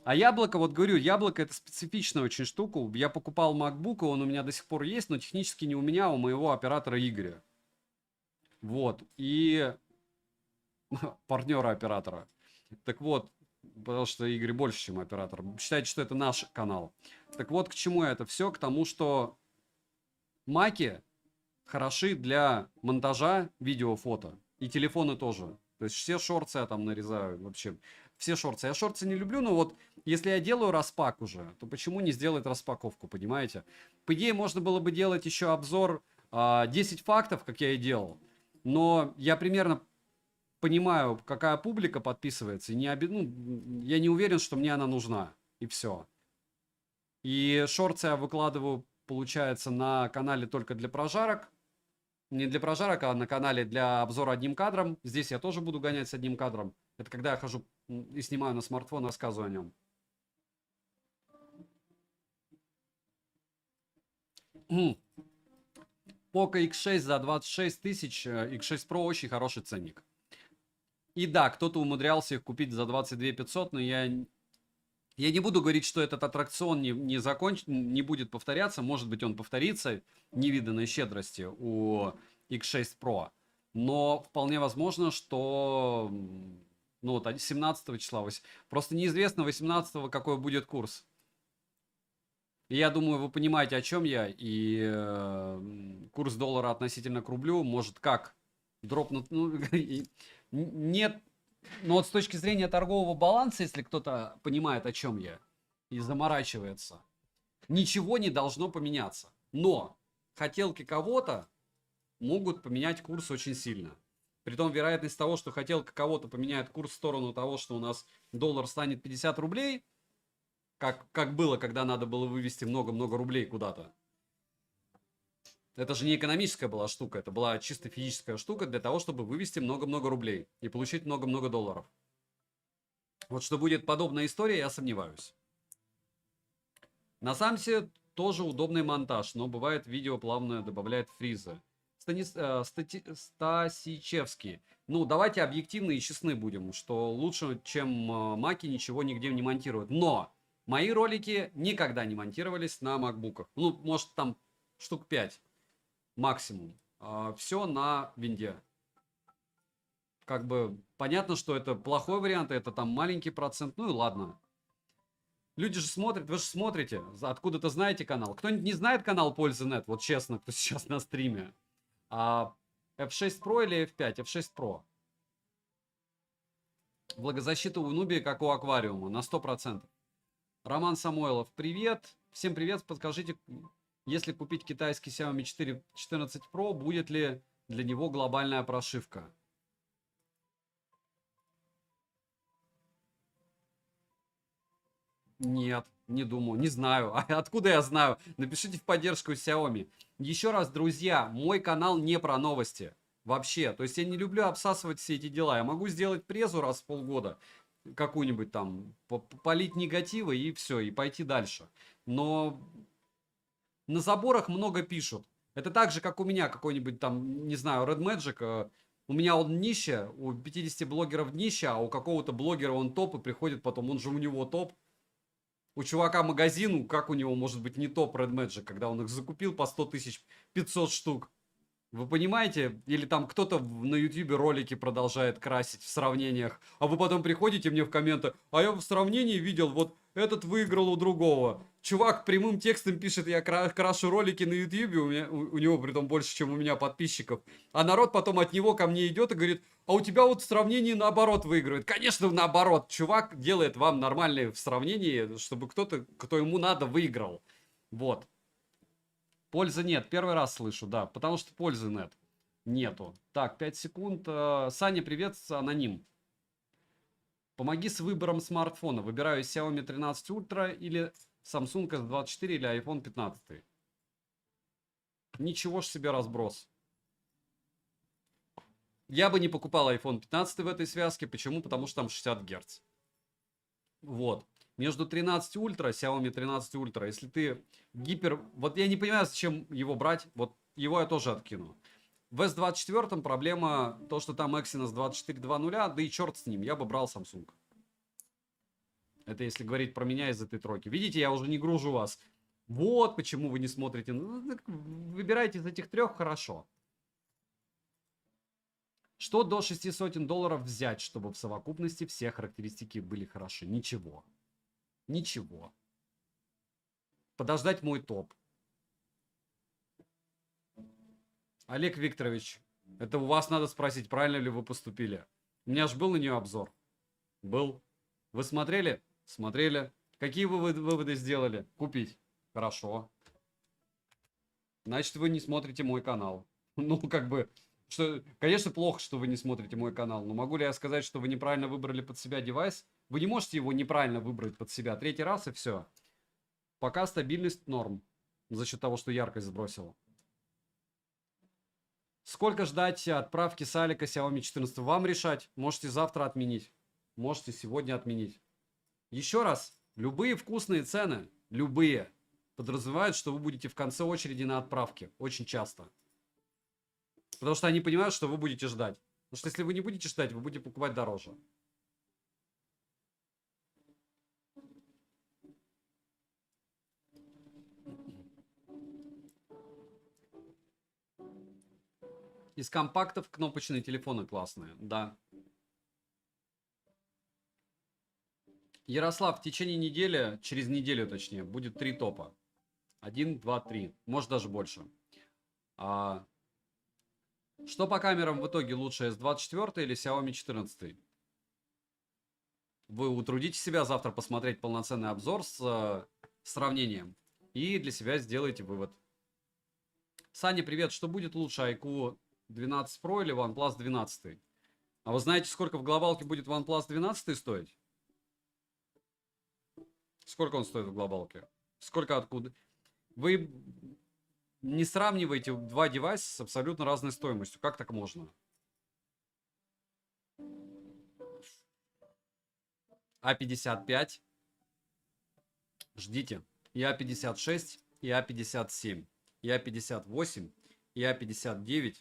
А яблоко, вот говорю, яблоко это специфичная очень штука. Я покупал MacBook, и он у меня до сих пор есть, но технически не у меня, а у моего оператора Игоря. Вот. И партнера оператора. Так вот, потому что Игорь больше, чем оператор. Считайте, что это наш канал. Так вот, к чему это все? К тому, что маки хороши для монтажа видео, фото. И телефоны тоже. То есть все шорты я там нарезаю вообще. Все шорты. Я шорты не люблю, но вот если я делаю распак уже, то почему не сделать распаковку, понимаете? По идее, можно было бы делать еще обзор 10 фактов, как я и делал. Но я примерно понимаю, какая публика подписывается. И я не уверен, что мне она нужна. И все. И шорты я выкладываю, получается, на канале только для прожарок. Не для прожарок, а на канале для обзора одним кадром. Здесь я тоже буду гонять с одним кадром. Это когда я хожу и снимаю на смартфон, рассказываю о нем. Poco X6 за 26 тысяч. X6 Pro очень хороший ценник. И да, кто-то умудрялся их купить за 22 500, но я не буду говорить, что этот аттракцион не будет повторяться. Может быть, он повторится невиданной щедрости у X6 Pro. Но вполне возможно, что вот 17 числа, просто неизвестно 18 какой будет курс. И я думаю, вы понимаете, о чем я. И курс доллара относительно к рублю может как дропнуть. Нет. Но вот с точки зрения торгового баланса, если кто-то понимает, о чем я, и заморачивается, ничего не должно поменяться. Но хотелки кого-то могут поменять курс очень сильно. Притом вероятность того, что хотелка кого-то поменяет курс в сторону того, что у нас доллар станет 50 рублей, как было, когда надо было вывести много-много рублей куда-то. Это же не экономическая была штука, это была чисто физическая штука для того, чтобы вывести много-много рублей и получить много-много долларов. Вот что будет подобная история, я сомневаюсь. На Самсе тоже удобный монтаж, но бывает видео плавно добавляет фризы. Стасичевский. Ну, давайте объективны и честны будем, что лучше, чем маки, ничего нигде не монтируют. Но мои ролики никогда не монтировались на макбуках. Ну, может, там штук 5 максимум. Все на винде. Как бы понятно, что это плохой вариант, это там маленький процент. Ну и ладно. Люди же смотрят, вы же смотрите. Откуда-то знаете канал. Кто-нибудь не знает канал Пользы.нет? Вот честно, кто сейчас на стриме. F6 Pro или F5? F6 Pro. Влагозащита у Нубии, как у аквариума, на 100%. Роман Самойлов, привет. Всем привет. Подскажите, если купить китайский Xiaomi 4 14 Pro, будет ли для него глобальная прошивка? Нет, не думаю, не знаю. А откуда я знаю? Напишите в поддержку Xiaomi. Еще раз, друзья, мой канал не про новости. Вообще. То есть я не люблю обсасывать все эти дела. Я могу сделать презу раз в полгода. Какую-нибудь там. Полить негативы и все. И пойти дальше. Но на заборах много пишут. Это так же, как у меня какой-нибудь там, не знаю, Red Magic. У меня он днище, у 50 блогеров днище, а у какого-то блогера он топ и приходит потом, он же у него топ. У чувака магазин, как у него может быть не топ Red Magic, когда он их закупил по 100 тысяч 500 штук. Вы понимаете? Или там кто-то на ютубе ролики продолжает красить в сравнениях, а вы потом приходите мне в комменты, а я в сравнении видел, вот этот выиграл у другого. Чувак прямым текстом пишет, я крашу ролики на ютубе, у него при том больше, чем у меня подписчиков. А народ потом от него ко мне идет и говорит, а у тебя вот в сравнении наоборот выигрывает. Конечно, наоборот. Чувак делает вам нормальные в сравнении, чтобы кто-то, кто ему надо, выиграл. Вот. Пользы нет. Первый раз слышу, да. Потому что пользы нет. Нету. Так, 5 секунд. Саня, привет, аноним. Помоги с выбором смартфона. Выбираю Xiaomi 13 Ultra или Samsung S24 или iPhone 15. Ничего ж себе разброс. Я бы не покупал iPhone 15 в этой связке. Почему? Потому что там 60 Гц. Вот. Между 13 Ультра, Xiaomi 13 Ультра, если ты гипер... Вот я не понимаю, зачем его брать. Вот его я тоже откину. В S24 проблема то, что там Exynos 2420, да и черт с ним, я бы брал Samsung. Это если говорить про меня из этой тройки. Видите, я уже не гружу вас. Вот почему вы не смотрите. Ну, выбирайте из этих трех, хорошо. Что до $600 взять, чтобы в совокупности все характеристики были хороши? Ничего. Ничего. Подождать мой топ. Олег Викторович, это у вас надо спросить, правильно ли вы поступили. У меня же был на нее обзор. Был. Вы смотрели? Смотрели. Какие выводы сделали? Купить. Хорошо. Значит, вы не смотрите мой канал. Ну, как бы, что, конечно, плохо, что вы не смотрите мой канал, но могу ли я сказать, что вы неправильно выбрали под себя девайс? Вы не можете его неправильно выбрать под себя. Третий раз и все. Пока стабильность норм. За счет того, что яркость сбросила. Сколько ждать отправки с Алика Xiaomi 14? Вам решать. Можете завтра отменить. Можете сегодня отменить. Еще раз. Любые вкусные цены, любые, подразумевают, что вы будете в конце очереди на отправке. Очень часто. Потому что они понимают, что вы будете ждать. Потому что если вы не будете ждать, вы будете покупать дороже. Из компактов кнопочные телефоны классные, да. Ярослав, в течение недели, через неделю точнее, будет 3 топа. 1, 2, 3. Может даже больше. Что по камерам в итоге лучше, S24 или Xiaomi 14? Вы утрудите себя завтра посмотреть полноценный обзор с сравнением. И для себя сделайте вывод. Саня, привет. Что будет лучше, iQOO 12 Pro или OnePlus 12? А вы знаете, сколько в глобалке будет OnePlus 12 стоить? Сколько он стоит в глобалке? Сколько откуда? Вы не сравнивайте два девайса с абсолютно разной стоимостью. Как так можно? А55. Ждите. И А56, и А57, и А58, и А59.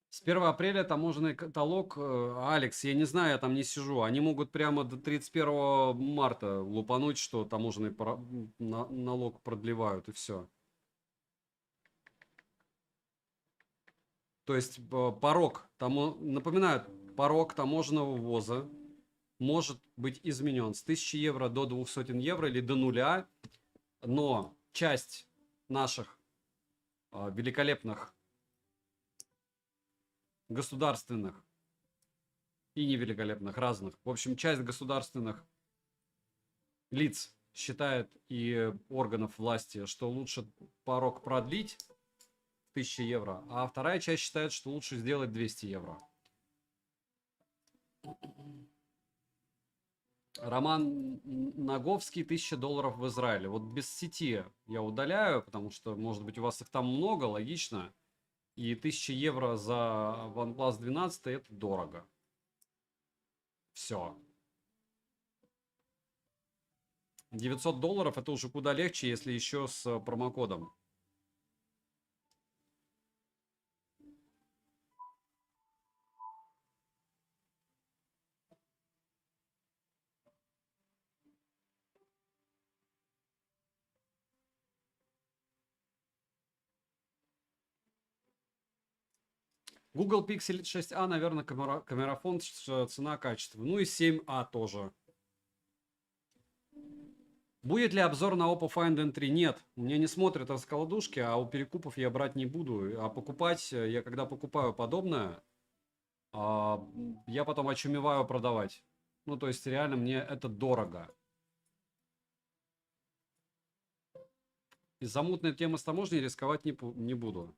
С 1 апреля таможенный каталог, Алекс, я не знаю, я там не сижу. Они могут прямо до 31 марта лупануть, что таможенный налог продлевают, и все. То есть порог, напоминаю, порог таможенного ввоза может быть изменен с 1000 евро до 200 евро или до нуля, но часть наших великолепных государственных и невеликолепных разных, в общем, часть государственных лиц считает и органов власти, что лучше порог продлить 1000 евро, а вторая часть считает, что лучше сделать 200 евро. Роман Наговский, $1000 в Израиле. Вот без сети я удаляю, потому что, может быть, у вас их там много, логично. И 1000 евро за OnePlus 12 это дорого. Все. $900 это уже куда легче, если еще с промокодом. Google Pixel 6a, наверное, камерафон, цена-качество. Ну и 7a тоже. Будет ли обзор на Oppo Find N3? Нет, мне не смотрят расколдушки, а у перекупов я брать не буду. А покупать, я когда покупаю подобное, я потом очумеваю продавать. Ну, то есть, реально, мне это дорого. Из-за мутной темы с таможней рисковать не буду.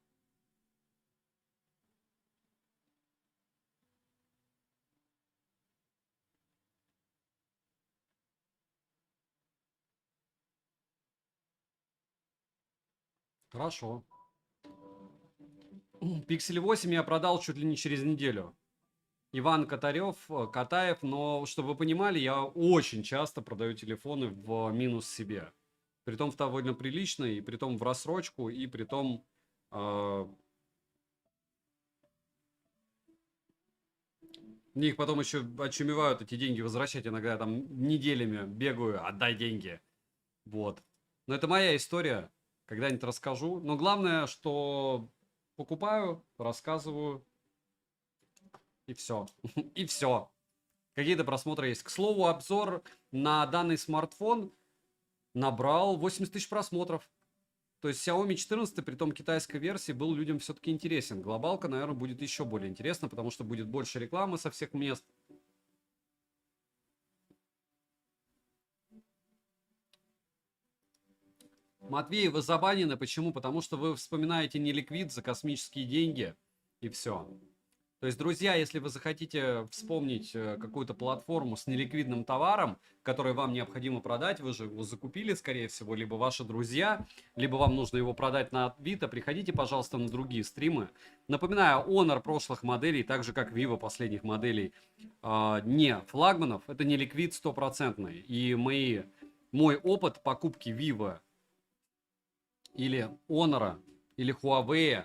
Хорошо. Pixel 8 я продал чуть ли не через неделю. Иван Катаев, но чтобы вы понимали, я очень часто продаю телефоны в минус себе. Притом в довольно приличный, и притом в рассрочку, и притом мне их потом еще очумевают эти деньги возвращать. Иногда я там неделями бегаю, отдай деньги. Вот. Но это моя история. Когда-нибудь расскажу. Но главное, что покупаю, рассказываю, и все. И все. Какие-то просмотры есть. К слову, обзор на данный смартфон набрал 80 тысяч просмотров. То есть Xiaomi 14, при том китайской версии, был людям все-таки интересен. Глобалка, наверное, будет еще более интересна, потому что будет больше рекламы со всех мест. Матвей, вы забанены. Почему? Потому что вы вспоминаете неликвид за космические деньги. И все. То есть, друзья, если вы захотите вспомнить какую-то платформу с неликвидным товаром, который вам необходимо продать, вы же его закупили, скорее всего, либо ваши друзья, либо вам нужно его продать на Авито, приходите, пожалуйста, на другие стримы. Напоминаю, Honor прошлых моделей, так же как Vivo последних моделей, не флагманов, это не ликвид стопроцентный. И мой опыт покупки Vivo или Honor или Huawei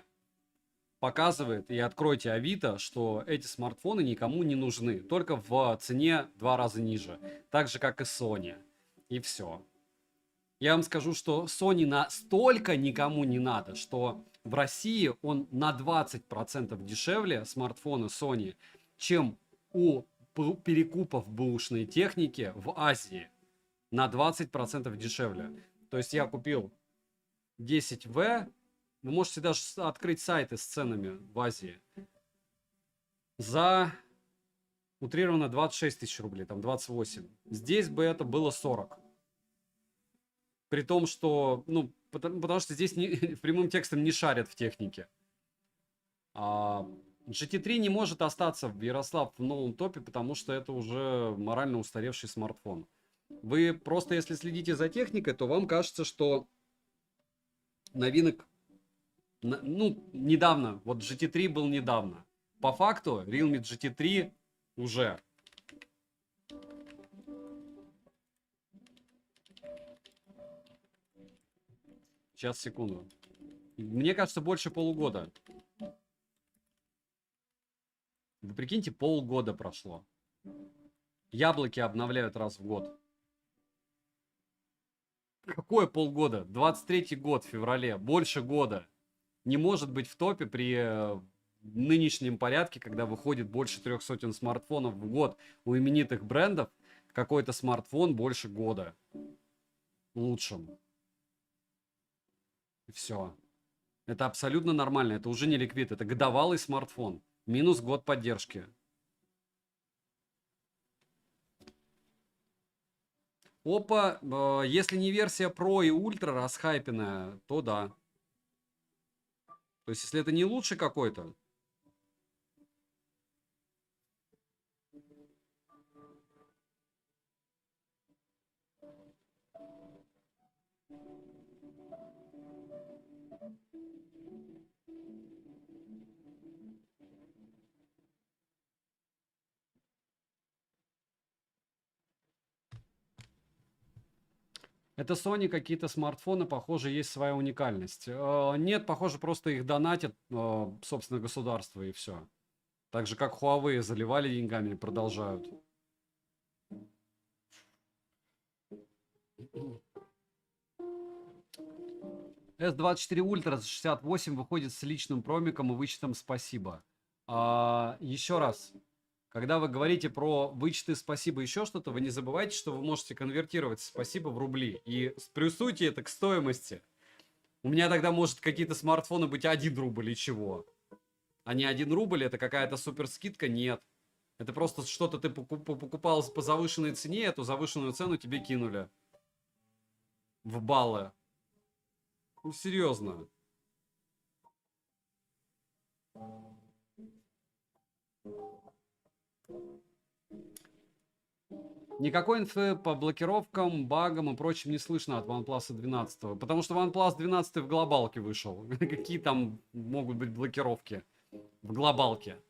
показывает, и откройте Авито, что эти смартфоны никому не нужны, только в цене 2 раза ниже, так же как и Sony, и все. Я вам скажу, что Sony настолько никому не надо, что в России он на 20% дешевле, смартфоны Sony, чем у перекупов бэушной техники в Азии, на 20% дешевле. То есть я купил 10В. Вы можете даже открыть сайты с ценами в Азии. За утрированно 26 тысяч рублей, там 28. Здесь бы это было 40. При том, что, ну, потому что здесь прямым текстом не шарят в технике. GT3 не может остаться в Ярослав в новом топе, потому что это уже морально устаревший смартфон. Вы просто, если следите за техникой, то вам кажется, что новинок, ну, недавно, вот GT3 был недавно. По факту, Realme GT3 уже. Сейчас, секунду. Мне кажется, больше полугода. Вы прикиньте, полгода прошло. Яблоки обновляют раз в год. Какое полгода? 23-й год в феврале. Больше года. Не может быть в топе при нынешнем порядке, когда выходит больше 300 смартфонов в год у именитых брендов, какой-то смартфон больше года. Лучшим. И все. Это абсолютно нормально. Это уже не ликвид. Это годовалый смартфон. Минус год поддержки. Опа, если не версия Pro и Ultra расхайпенная, то да. То есть, если это не лучший какой-то, это Sony, какие-то смартфоны, похоже, есть своя уникальность. Нет, похоже, просто их донатят, собственно, государство и все. Так же, как Huawei заливали деньгами и продолжают. S24 Ultra за 68 выходит с личным промиком и вычетом спасибо. Еще раз, когда вы говорите про вычеты спасибо, еще что-то, вы не забывайте, что вы можете конвертировать спасибо в рубли. И плюсуйте это к стоимости. У меня тогда может какие-то смартфоны быть 1 рубль и чего. А не 1 рубль, это какая-то супер скидка, нет. Это просто что-то ты покупал по завышенной цене, эту завышенную цену тебе кинули в баллы. Ну, серьезно. Никакой инфы по блокировкам, багам и прочим не слышно от OnePlus 12. Потому что OnePlus 12 в глобалке вышел. Какие там могут быть блокировки в глобалке?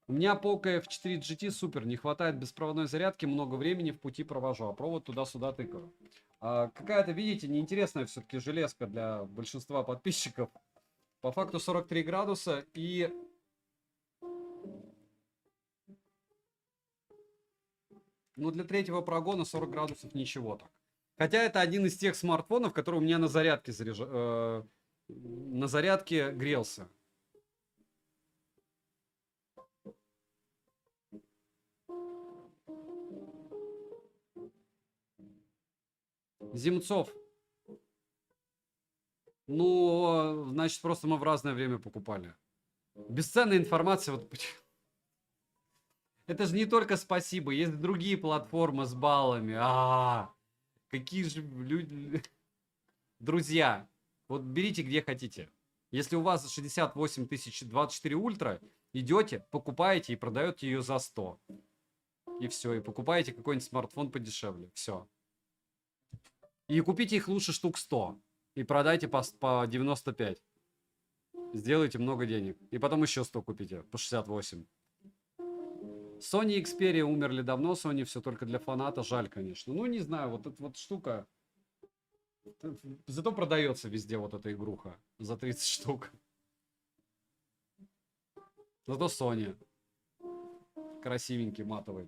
У меня Poco F4 GT супер. Не хватает беспроводной зарядки, много времени в пути провожу. А провод туда-сюда тыкаю. Какая-то, видите, неинтересная все-таки железка для большинства подписчиков. По факту 43 градуса и... Ну, для третьего прогона 40 градусов ничего так. Хотя это один из тех смартфонов, который у меня на зарядке, на зарядке грелся. Земцов. Ну, значит, просто мы в разное время покупали. Бесценная информация. Вот... Это же не только спасибо, есть другие платформы с баллами. Какие же люди... Друзья, вот берите где хотите. Если у вас 68 тысяч 24 ультра, идете, покупаете и продаете ее за 100. И все, и покупаете какой-нибудь смартфон подешевле. Все. И купите их лучше штук 100. И продайте по 95. Сделайте много денег. И потом еще 100 купите по 68. Sony и Xperia умерли давно. Sony все только для фаната. Жаль, конечно. Ну, не знаю, вот эта вот штука... Зато продается везде вот эта игруха. За 30 штук. Зато Sony. Красивенький, матовый.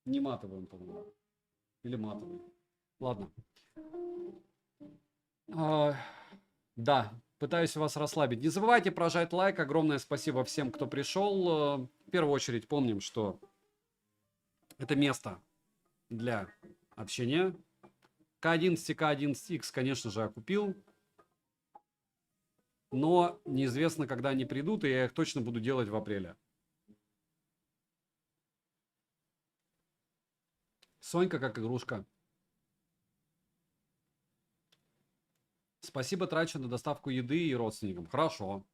Не матовый он, по-моему. Или матовый. Ладно. Да, пытаюсь вас расслабить. Не забывайте прожать лайк. Огромное спасибо всем, кто пришел. В первую очередь помним, что это место для общения. К11, К11X, конечно же, я купил. Но неизвестно, когда они придут, и я их точно буду делать в апреле. Сонька как игрушка. Спасибо, трачу на доставку еды и родственникам. Хорошо.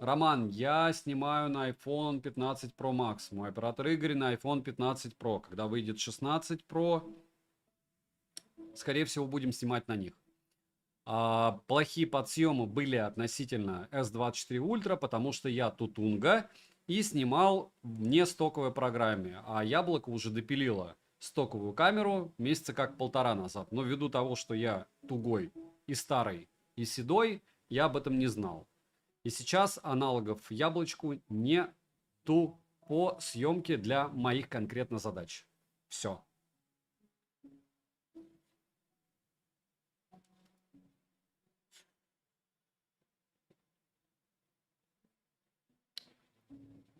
Роман, я снимаю на iPhone 15 Pro Max. Мой оператор Игорь на iPhone 15 Pro. Когда выйдет 16 Pro, скорее всего, будем снимать на них. Плохие подсъемы были относительно S24 Ultra, потому что я тутунга и снимал в не стоковой программе. А Яблоко уже допилило стоковую камеру месяца как 1,5 назад. Но ввиду того, что я тугой и старый, и седой, я об этом не знал. И сейчас аналогов Яблочку нету по съемке для моих конкретно задач. Все.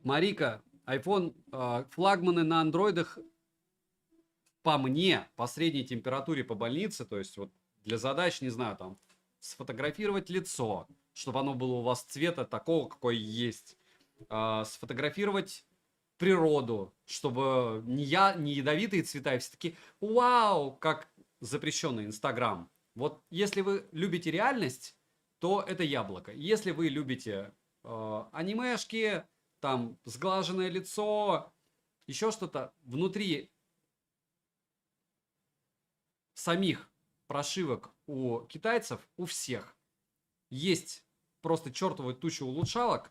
Марика, iPhone, флагманы на андроидах, по мне, по средней температуре по больнице, то есть вот для задач, не знаю, там, сфотографировать лицо, чтобы оно было у вас цвета такого, какой есть. Сфотографировать природу, чтобы не ядовитые цвета, и все таки вау, как запрещенный Инстаграм. Вот если вы любите реальность, то это Яблоко. Если вы любите анимешки, там сглаженное лицо, еще что-то внутри самих прошивок у китайцев, у всех есть просто чертовая туча улучшалок,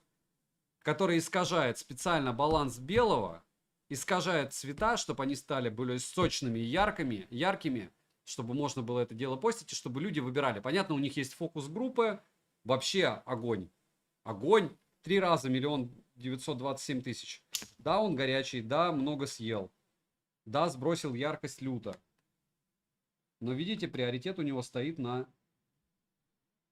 которые искажают специально баланс белого, искажают цвета, чтобы они стали более сочными и яркими, чтобы можно было это дело постить, и чтобы люди выбирали. Понятно, у них есть фокус-группы, вообще огонь. Огонь. 3 раза 1 927 000. Да, он горячий, да, много съел. Да, сбросил яркость люто. Но видите, приоритет у него стоит на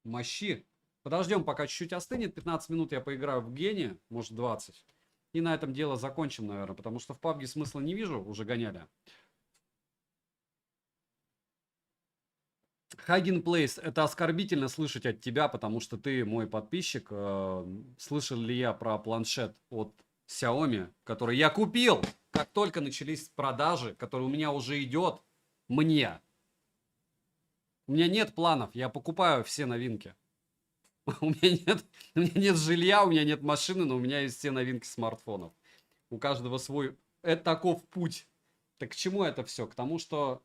мощи. Подождем, пока чуть-чуть остынет. 15 минут я поиграю в Гене, может 20. И на этом дело закончим, наверное, потому что в PUBG смысла не вижу, уже гоняли. Хайген Плейс, это оскорбительно слышать от тебя, потому что ты мой подписчик. Слышал ли я про планшет от Xiaomi, который я купил как только начались продажи, которые у меня уже идет, мне. У меня нет планов, я покупаю все новинки. У меня нет жилья, у меня нет машины, но у меня есть все новинки смартфонов. У каждого свой. Это таков путь. Так к чему это все? К тому, что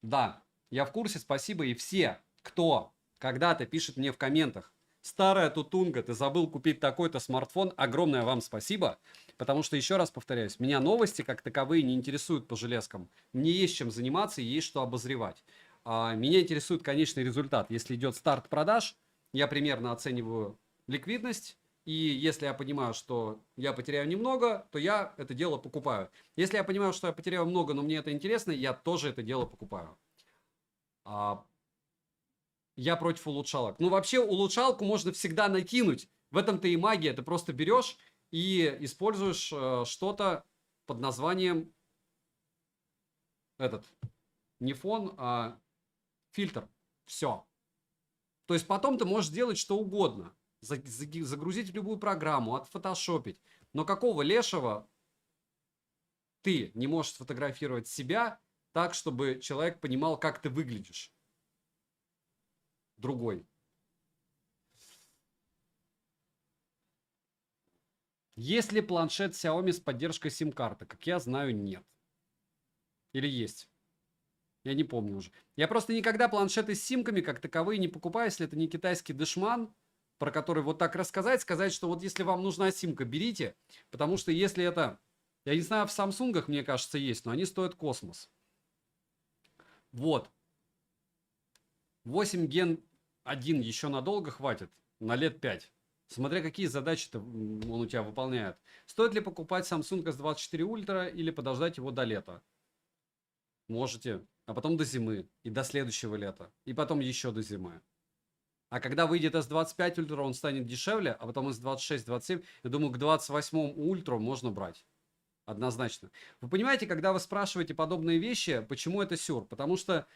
да, я в курсе, спасибо. И все, кто когда-то пишет мне в комментах: старая тутунга, ты забыл купить такой-то смартфон, огромное вам спасибо. Потому что, еще раз повторяюсь, меня новости как таковые не интересуют по железкам. Мне есть чем заниматься и есть что обозревать. Меня интересует конечный результат. Если идет старт продаж, я примерно оцениваю ликвидность. И если я понимаю, что я потеряю немного, то я это дело покупаю. Если я понимаю, что я потеряю много, но мне это интересно, я тоже это дело покупаю. Я против улучшалок. Ну, вообще, улучшалку можно всегда накинуть. В этом-то и магия. Ты просто берешь и используешь что-то под названием не фон, а фильтр. Все. То есть потом ты можешь делать что угодно. Загрузить в любую программу, отфотошопить. Но какого лешего ты не можешь сфотографировать себя так, чтобы человек понимал, как ты выглядишь? Другой. Есть ли планшет Xiaomi с поддержкой сим-карты? Как я знаю, нет. Или есть? Я не помню уже. Я просто никогда планшеты с симками как таковые не покупаю, если это не китайский дешман, про который вот так рассказать, сказать, что вот если вам нужна симка, берите. Потому что если это, я не знаю, в Самсунгах, мне кажется, есть, но они стоят космос. Вот. 8 ген 1 еще надолго хватит, на лет 5. Смотря какие задачи-то он у тебя выполняет. Стоит ли покупать Samsung S24 Ultra или подождать его до лета? Можете. А потом до зимы. И до следующего лета. И потом еще до зимы. А когда выйдет S25 Ultra, он станет дешевле, а потом S26, 27. Я думаю, к 28 Ultra можно брать. Однозначно. Вы понимаете, когда вы спрашиваете подобные вещи, почему это сюр? Потому что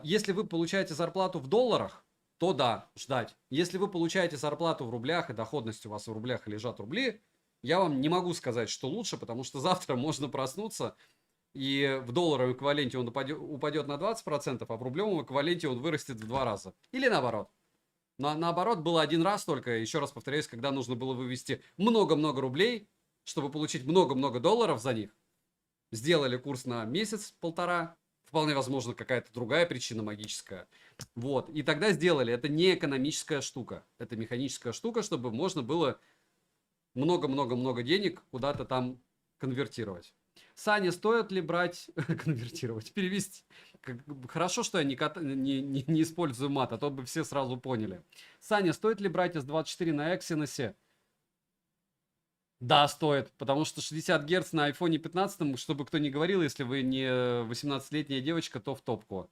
если вы получаете зарплату в долларах, то да, ждать. Если вы получаете зарплату в рублях, и доходность у вас в рублях, и лежат рубли, я вам не могу сказать, что лучше, потому что завтра можно проснуться, и в долларовом эквиваленте он упадет на 20%, а в рублевом эквиваленте он вырастет в 2 раза. Или наоборот. Наоборот, было один раз только, еще раз повторяюсь, когда нужно было вывести много-много рублей, чтобы получить много-много долларов за них. Сделали курс на месяц-полтора, вполне возможно, какая-то другая причина магическая. Вот. И тогда сделали. Это не экономическая штука. Это механическая штука, чтобы можно было много-много-много денег куда-то там конвертировать. Саня, стоит ли брать... конвертировать, перевести. Хорошо, что я не использую мат, а то бы все сразу поняли. Саня, стоит ли брать S24 на Exynos? Да, стоит, потому что 60 Гц на iPhone 15, чтобы кто не говорил, если вы не 18-летняя девочка, то в топку.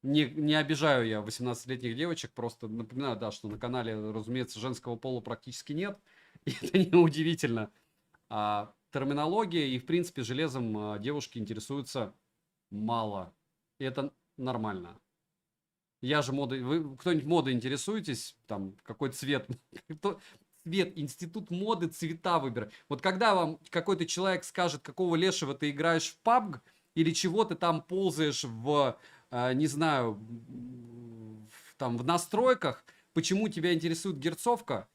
Не обижаю я 18-летних девочек, просто напоминаю, да, что на канале, разумеется, женского пола практически нет, и это неудивительно. Терминология и, в принципе, железом девушки интересуются мало, и это нормально. Я же модой... Вы кто-нибудь модой интересуетесь? Там, какой цвет? Цвет, институт моды, цвета выбирать. Вот когда вам какой-то человек скажет, какого лешего ты играешь в PUBG, или чего ты там ползаешь в, не знаю, там в настройках, почему тебя интересует герцовка,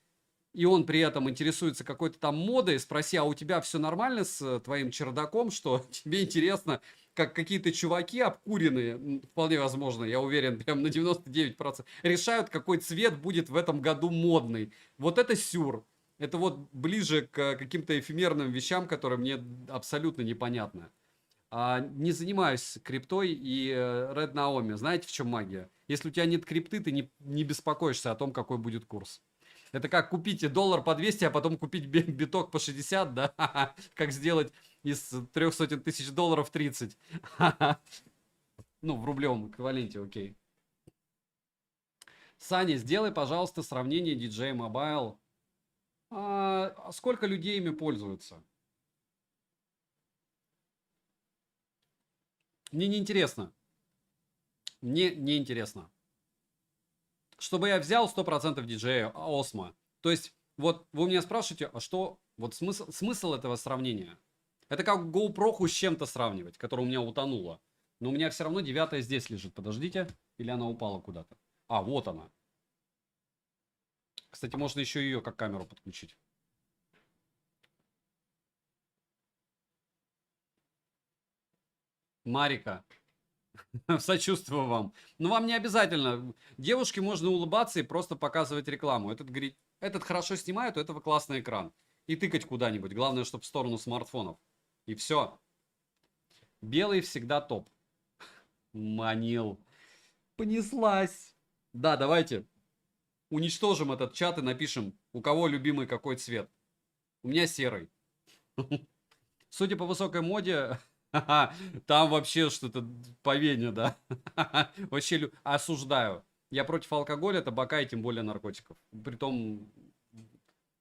и он при этом интересуется какой-то там модой, спроси, а у тебя все нормально с твоим чердаком, что тебе интересно, как какие-то чуваки обкуренные, вполне возможно, я уверен, прям на 99%, решают, какой цвет будет в этом году модный. Вот это сюр. Это вот ближе к каким-то эфемерным вещам, которые мне абсолютно непонятны. Не занимаюсь криптой и Red Naomi. Знаете, в чем магия? Если у тебя нет крипты, ты не беспокоишься о том, какой будет курс. Это как купить доллар по 200, а потом купить биток по 60, да? Как сделать из 300 тысяч долларов 30. Ну, в рублевом эквиваленте, окей. Саня, сделай, пожалуйста, сравнение DJ Mobile. Сколько людей ими пользуются? Мне не интересно. Мне не интересно. Чтобы я взял 100% DJ Osmo. То есть, вот вы меня спрашиваете, а что Вот смысл этого сравнения. Это как GoPro с чем-то сравнивать, которая у меня утонула. Но у меня все равно 9 здесь лежит. Подождите. Или она упала куда-то? А, вот она. Кстати, можно еще ее как камеру подключить. Марика. Сочувствую вам. Но вам не обязательно. Девушке можно улыбаться и просто показывать рекламу. Этот говорит, этот хорошо снимает, у этого классный экран. И тыкать куда-нибудь. Главное, чтобы в сторону смартфонов. И все. Белый всегда топ. Манил. Понеслась. Да, давайте уничтожим этот чат и напишем, у кого любимый какой цвет. У меня серый. Судя по высокой моде, там вообще что-то по вене, да. Вообще осуждаю. Я против алкоголя, табака и тем более наркотиков. Притом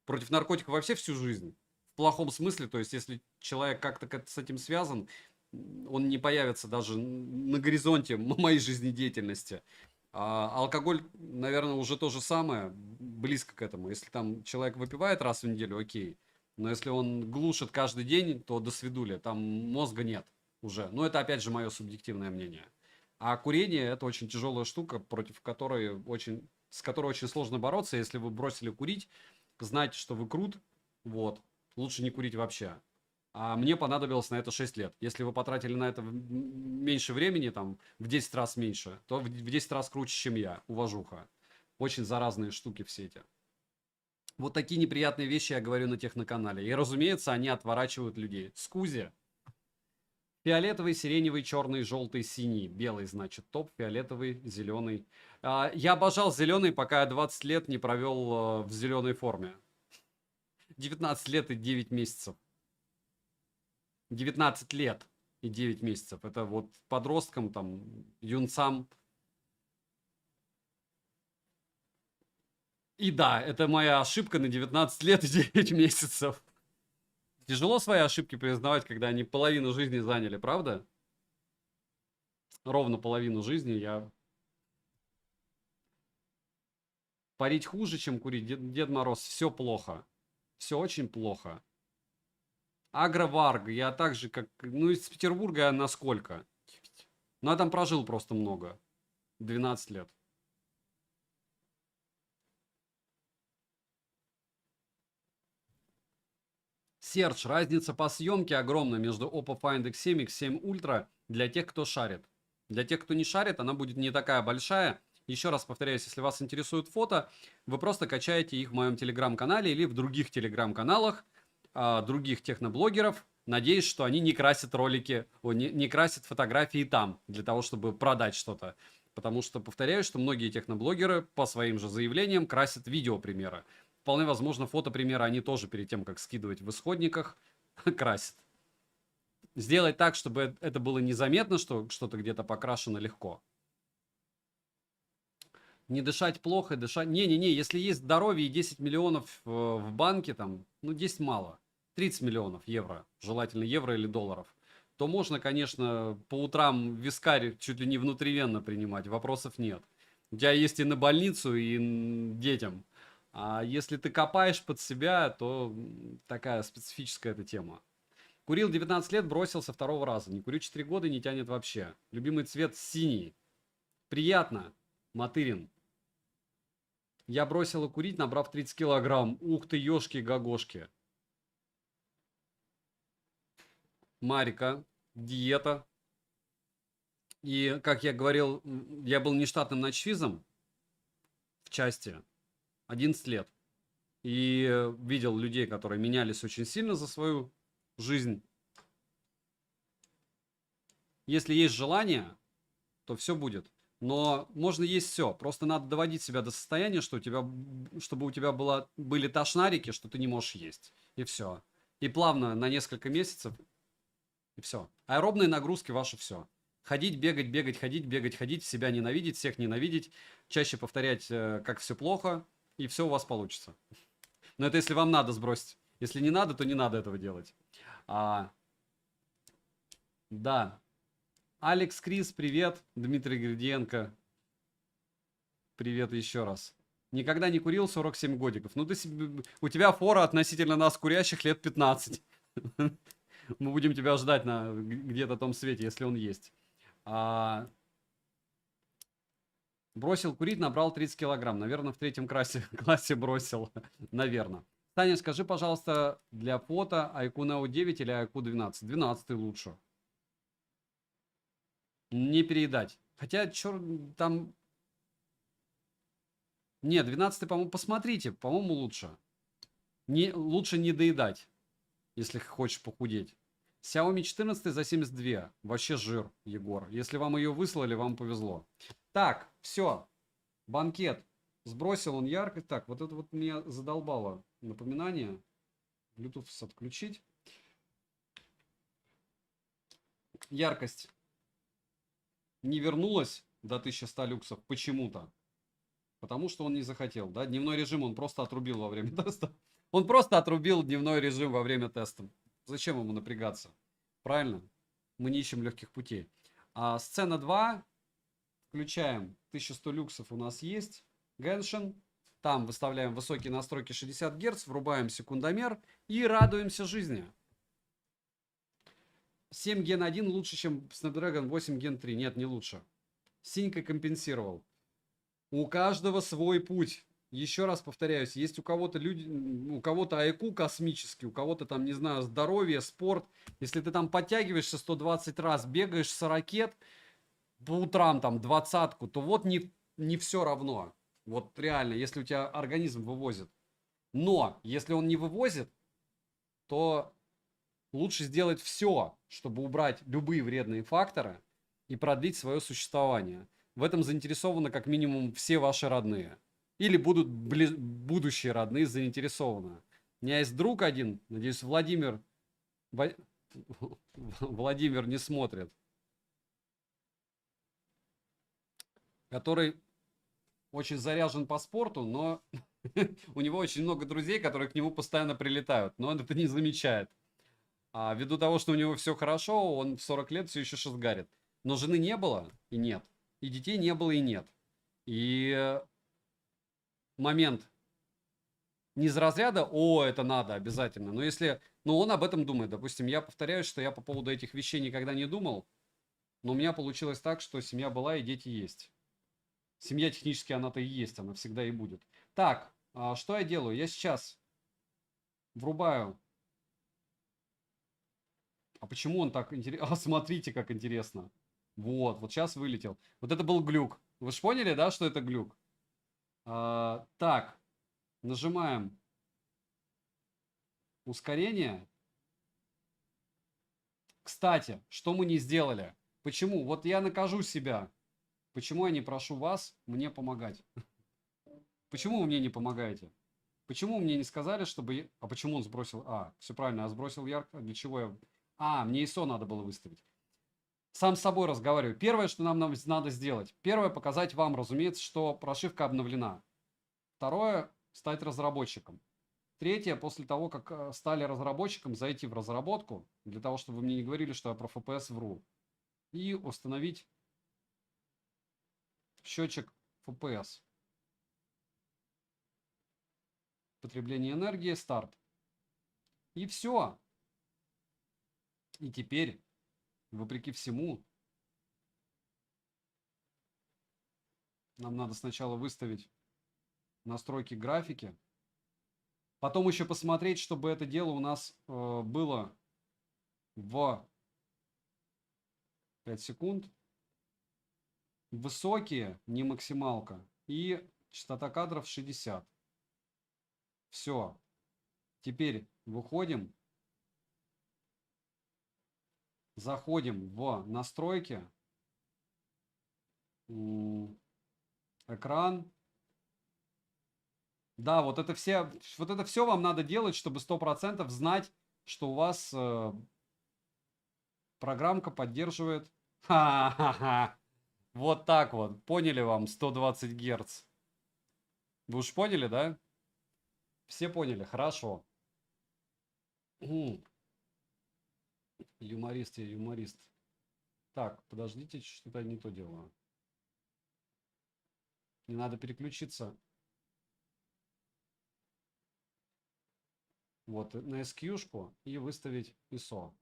против наркотиков вообще всю жизнь. В плохом смысле, то есть если человек как-то с этим связан, он не появится даже на горизонте моей жизнедеятельности. А алкоголь, наверное, уже то же самое, близко к этому. Если там человек выпивает раз в неделю, окей. Но если он глушит каждый день, то до свидули, там мозга нет уже. Но это опять же мое субъективное мнение. А курение это очень тяжелая штука, с которой очень сложно бороться. Если вы бросили курить, знайте, что вы крут, вот, лучше не курить вообще. А мне понадобилось на это 6 лет. Если вы потратили на это меньше времени, там, в 10 раз меньше, то в 10 раз круче, чем я. Уважуха. Очень заразные штуки все эти. Вот такие неприятные вещи я говорю на техноканале. И, разумеется, они отворачивают людей. Скузи. Фиолетовый, сиреневый, черный, желтый, синий. Белый, значит, топ. Фиолетовый, зеленый. Я обожал зеленый, пока я 20 лет не провел в зеленой форме. 19 лет и 9 месяцев. 19 лет и 9 месяцев. Это вот подросткам, там, юнцам. И да, это моя ошибка на 19 лет и 9 месяцев. Тяжело свои ошибки признавать, когда они половину жизни заняли, правда? Ровно половину жизни я... Парить хуже, чем курить. Дед Мороз, все плохо. Все очень плохо. Агроварг, я так же, как... Ну, из Петербурга я на сколько? Ну, я там прожил просто много. 12 лет. Серж, разница по съемке огромна между Oppo Find X7 и X7 Ultra для тех, кто шарит. Для тех, кто не шарит, она будет не такая большая. Еще раз повторяюсь, если вас интересует фото, вы просто качаете их в моем телеграм-канале или в других телеграм-каналах других техноблогеров. Надеюсь, что они не красят ролики, не красят фотографии там, для того, чтобы продать что-то. Потому что, повторяю, что многие техноблогеры по своим же заявлениям красят видеопримеры. Вполне возможно, фотопримеры они тоже перед тем, как скидывать в исходниках, красят. Сделать так, чтобы это было незаметно, что что-то где-то покрашено легко. Не дышать плохо, дышать... Не-не-не, если есть здоровье и 10 миллионов в банке, там, ну 10 мало, 30 миллионов евро, желательно евро или долларов, то можно, конечно, по утрам вискарь чуть ли не внутривенно принимать, вопросов нет. У тебя есть и на больницу, и детям. А если ты копаешь под себя, то такая специфическая эта тема. Курил 19 лет, бросил со второго раза. Не курю 4 года, не тянет вообще. Любимый цвет синий. Приятно. Матырин. Я бросила курить, набрав 30 килограмм. Ух ты, ёшки-гагошки. Марика. Диета. И, как я говорил, я был нештатным ночфизом в части 11 лет. И видел людей, которые менялись очень сильно за свою жизнь. Если есть желание, то все будет. Но можно есть все. Просто надо доводить себя до состояния, что чтобы у тебя были тошнарики, что ты не можешь есть. И все. И плавно на несколько месяцев, и все. Аэробные нагрузки ваши все. Ходить, бегать, бегать, ходить, бегать, ходить, себя ненавидеть, всех ненавидеть, чаще повторять, как все плохо, и все у вас получится. Но это если вам надо сбросить. Если не надо, то не надо этого делать. Да. Алекс Крис, привет. Дмитрий Гридиенко, привет еще раз. Никогда не курил 47 годиков. Ну, у тебя фора относительно нас, курящих, лет 15. Мы будем тебя ждать на где-то том свете, если он есть. Бросил курить, набрал 30 килограмм. Наверное, в третьем классе бросил. Наверное. Таня, скажи, пожалуйста, для фото IQ Neo 9 или IQ 12? 12 лучше. Не переедать. Хотя, чё там... Нет, 12, по-моему, посмотрите. По-моему, лучше. Лучше не доедать, если хочешь похудеть. Xiaomi 14 за 72. Вообще жир, Егор. Если вам ее выслали, вам повезло. Так, все. Банкет. Сбросил он яркость. Так, вот это вот меня задолбало напоминание. Bluetooth отключить. Яркость не вернулась до 1100 люксов почему-то. Потому что он не захотел. Да? Дневной режим он просто отрубил во время теста. Он просто отрубил дневной режим во время теста. Зачем ему напрягаться? Правильно? Мы не ищем легких путей. Сцена 2. Включаем 1100 люксов у нас есть. Genshin. Там выставляем высокие настройки 60 Гц. Врубаем секундомер. И радуемся жизни. 7 Gen 1 лучше, чем Snapdragon 8 Gen 3. Нет, не лучше. Синька компенсировал. У каждого свой путь. Еще раз повторяюсь, есть у кого-то люди, у кого-то IQ космический, у кого-то там, не знаю, здоровье, спорт. Если ты там подтягиваешься 120 раз, бегаешь с ракет по утрам там 20-ку, то вот не все равно. Вот реально, если у тебя организм вывозит. Но если он не вывозит, то лучше сделать все, чтобы убрать любые вредные факторы и продлить свое существование. В этом заинтересованы как минимум все ваши родные. Или будут будущие родные заинтересованы. У меня есть друг один, надеюсь, Владимир не смотрит, который очень заряжен по спорту, но у него очень много друзей, которые к нему постоянно прилетают, но он это не замечает. Ввиду того, что у него все хорошо, он в 40 лет все еще шизгарит. Но жены не было и нет. И детей не было и нет. И момент не из разряда «О, это надо обязательно». Но если... Но он об этом думает. Допустим, я повторяюсь, что я по поводу этих вещей никогда не думал. Но у меня получилось так, что семья была и дети есть. Семья технически она-то и есть. Она всегда и будет. Так, что я делаю? Я сейчас врубаю. А почему он так интересно? Смотрите, как интересно. Вот сейчас вылетел. Вот это был глюк. Вы же поняли, да, что это глюк? Так, нажимаем ускорение. Кстати, что мы не сделали? Почему? Вот я накажу себя. Почему я не прошу вас мне помогать? Почему вы мне не помогаете? Почему мне не сказали, чтобы... А почему он сбросил... все правильно, я сбросил ярко. Для чего я... мне ISO надо было выставить. Сам с собой разговариваю. Первое, что нам надо сделать. Первое, показать вам, разумеется, что прошивка обновлена. Второе, стать разработчиком. Третье, после того, как стали разработчиком, зайти в разработку, для того, чтобы вы мне не говорили, что я про FPS вру. И установить счетчик FPS. Потребление энергии, старт. И все. И теперь, вопреки всему, нам надо сначала выставить настройки графики. Потом еще посмотреть, чтобы это дело у нас было в 5 секунд. Высокие, не максималка. И частота кадров 60. Все. Теперь выходим. Заходим в настройки. Экран. Да, вот это все вам надо делать, чтобы 100% знать, что у вас программка поддерживает. Ха-ха-ха. Вот так вот. Поняли вам 120 Гц? Вы уж поняли, да? Все поняли? Хорошо. Юморист я, юморист. Так, подождите, что-то я не то делаю. Не надо переключиться. Вот на SQ-шку и выставить ISO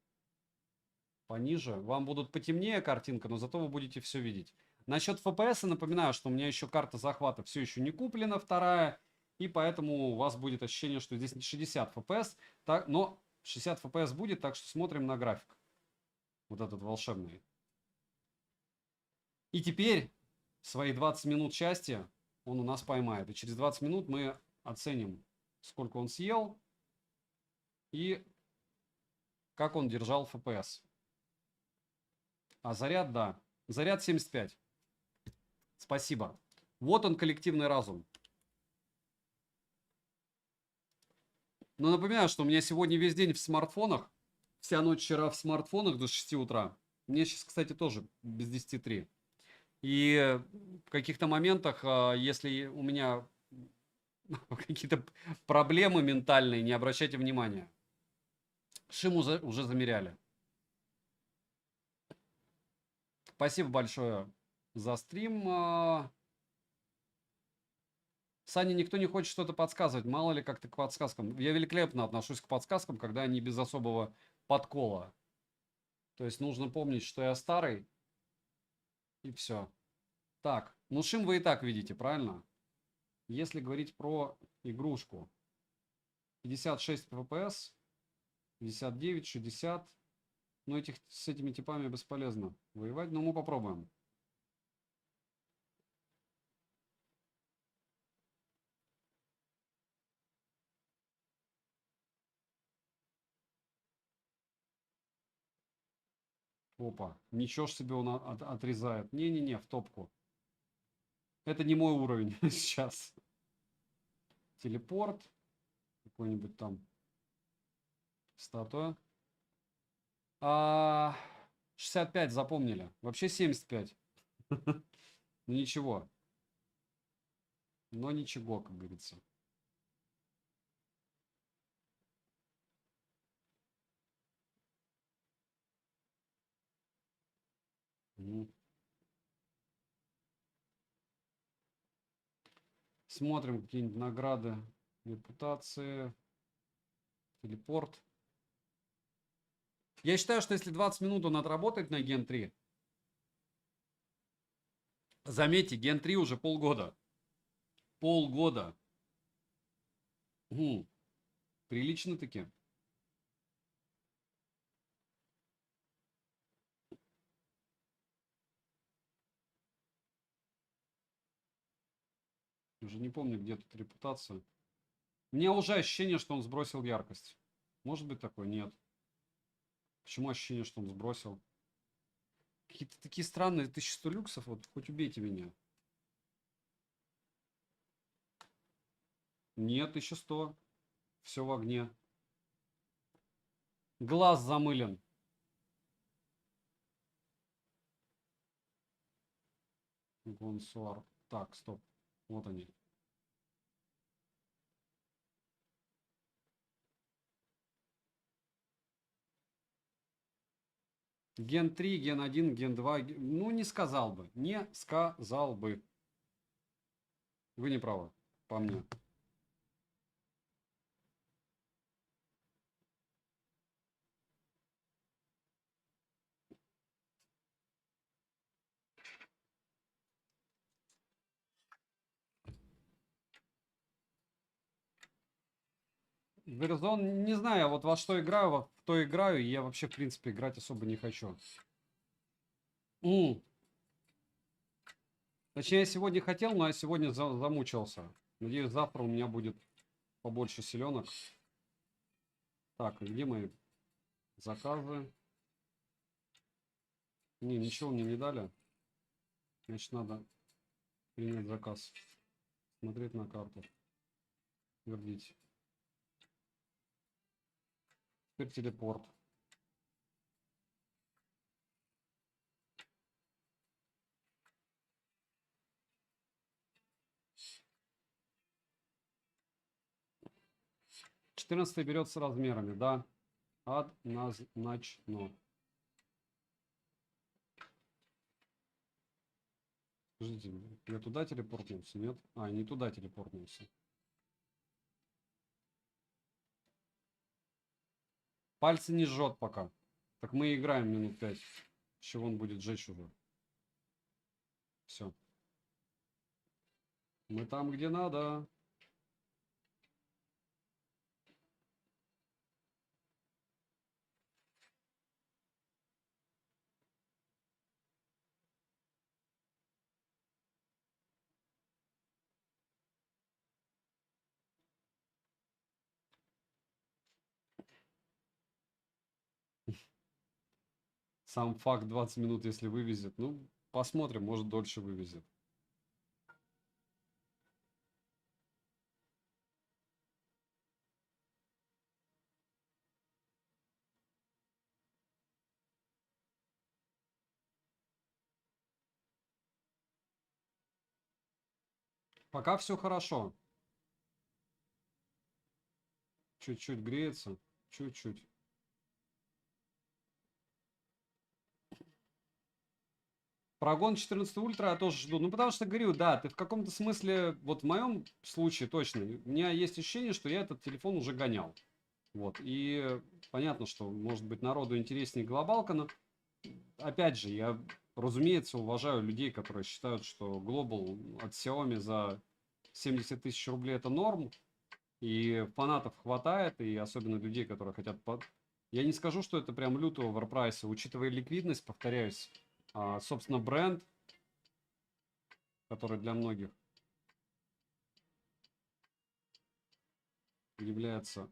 пониже. Вам будут потемнее картинка, но зато вы будете все видеть. Насчет FPS напоминаю, что у меня еще карта захвата все еще не куплена, вторая. И поэтому у вас будет ощущение, что здесь не 60 FPS, так, но 60 FPS будет, так что смотрим на график. Вот этот волшебный. И теперь свои 20 минут счастья он у нас поймает. И через 20 минут мы оценим, сколько он съел и как он держал FPS. А заряд, да. Заряд 75. Спасибо. Вот он, коллективный разум. Но напоминаю, что у меня сегодня весь день в смартфонах. Вся ночь вчера в смартфонах до 6 утра. Мне сейчас, кстати, тоже без 10:03. И в каких-то моментах, если у меня какие-то проблемы ментальные, не обращайте внимания. Шим уже замеряли. Спасибо большое за стрим. Саня, никто не хочет что-то подсказывать. Мало ли как ты к подсказкам. Я великолепно отношусь к подсказкам, когда они без особого подкола. То есть нужно помнить, что я старый. И все. Так, ну шим вы и так видите, правильно? Если говорить про игрушку. 56 FPS, 59, 60. Но с этими типами бесполезно воевать, но мы попробуем. Опа, ничего ж себе он отрезает. Не-не-не, в топку. Это не мой уровень сейчас. Телепорт. Какой-нибудь там статуя. 65 запомнили. Вообще 75. Ну ничего. Но ничего, как говорится. Смотрим какие-нибудь награды, репутации, телепорт. Я считаю, что если 20 минут он отработает на Ген 3, заметьте, Ген 3 уже полгода. Полгода. Прилично таки. Уже не помню, где тут репутация. У меня уже ощущение, что он сбросил яркость. Может быть такое? Нет. Почему ощущение, что он сбросил? Какие-то такие странные 1100 люксов. Вот хоть убейте меня. Нет, 1100. Все в огне. Глаз замылен. Гонсуар. Так, стоп. Вот они. Ген 3, ген 1, ген 2. Ну, не сказал бы. Не сказал бы. Вы не правы. По мне. Warzone, не знаю, вот во что играю, во то играю, и я вообще, в принципе, играть особо не хочу. Точнее, я сегодня хотел, но я сегодня замучился. Надеюсь, завтра у меня будет побольше селенок. Так, и где мои заказы? Не, ничего мне не дали. Значит, надо принять заказ. Смотреть на карту. Вердить. Теперь телепорт. Четырнадцатый берется размерами, да. Однозначно. Подождите, я туда телепортнулся, нет? Не туда телепортнулся. Пальцы не жжет пока. Так мы играем минут 5. С чего он будет жечь уже? Все. Мы там, где надо. Сам факт 20 минут, если вывезет. Ну, посмотрим, может дольше вывезет. Пока все хорошо. Чуть-чуть греется. Чуть-чуть. Прогон 14 ультра я тоже жду. Ну, потому что, говорю, да, ты в каком-то смысле, вот в моем случае точно, у меня есть ощущение, что я этот телефон уже гонял. Вот, и понятно, что, может быть, народу интереснее глобалка, но, опять же, я, разумеется, уважаю людей, которые считают, что Global от Xiaomi за 70 тысяч рублей это норм, и фанатов хватает, и особенно людей, которые хотят... Я не скажу, что это прям лютого оверпрайса, учитывая ликвидность, повторяюсь, собственно, бренд, который для многих является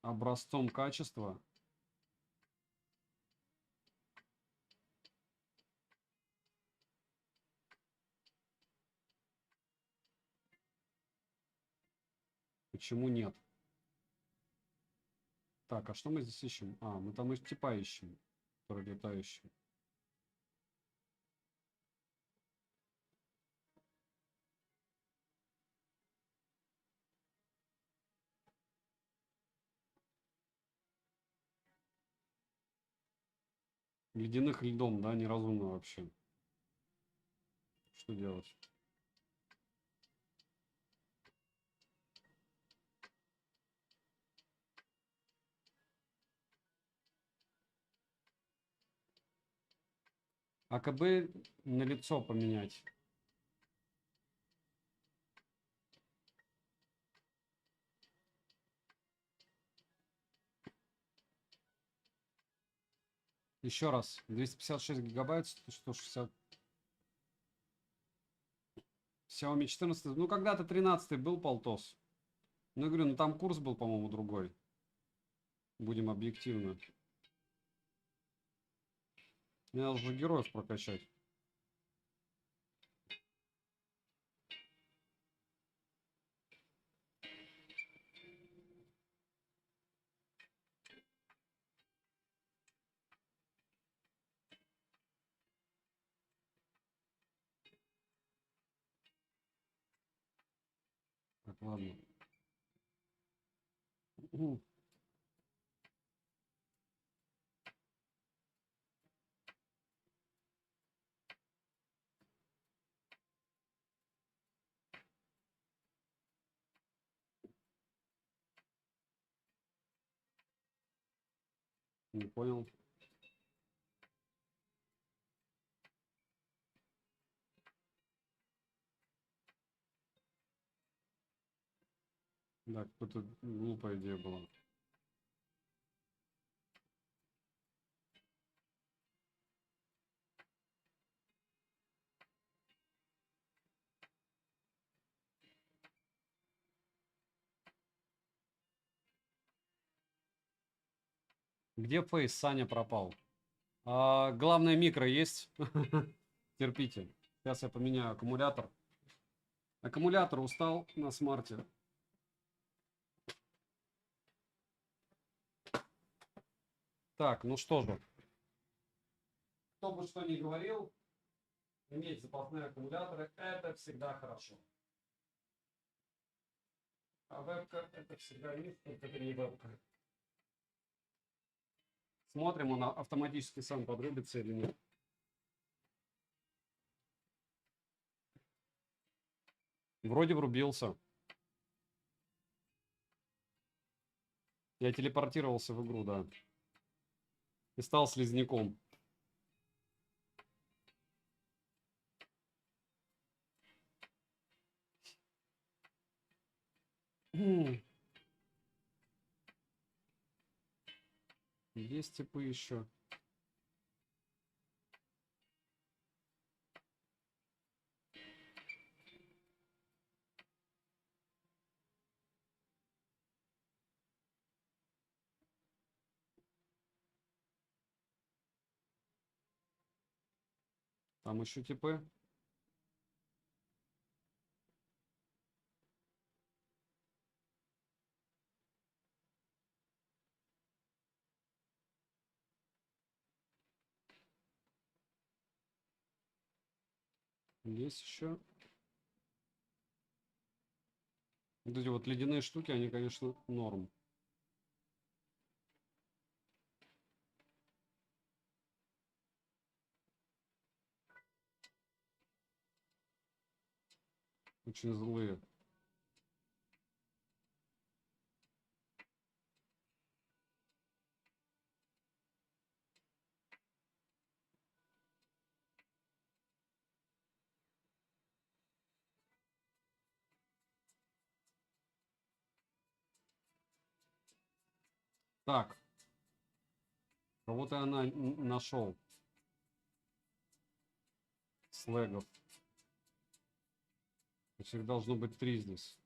образцом качества. Почему нет? Так, а что мы здесь ищем? Мы там типа ищем, который летающий. Ледяных льдом, да, неразумно вообще. Что делать? АКБ на лицо поменять. Еще раз. 256 гигабайт, 160. Xiaomi 14. Ну, когда-то 13 был полтос. Ну, я говорю, ну там курс был, по-моему, другой. Будем объективно. Мне надо уже героев прокачать. Так, ладно. Не понял. Да, какая-то глупая идея была. Где фейс? Саня пропал. Главное микро есть. Терпите. Сейчас я поменяю аккумулятор. Аккумулятор устал на смарте. Так, ну что же. Кто бы что ни говорил, иметь запасные аккумуляторы это всегда хорошо. А вебка это всегда миф, только это не вебка. Смотрим, он автоматически сам подрубится или нет. Вроде врубился. Я телепортировался в игру, да. И стал слизняком. Есть типы еще. Там еще типы. Есть еще. Вот эти вот ледяные штуки, они, конечно, норм. Очень злые. Так. Кого-то я нашел. Слэгов. Их должно быть 3 здесь.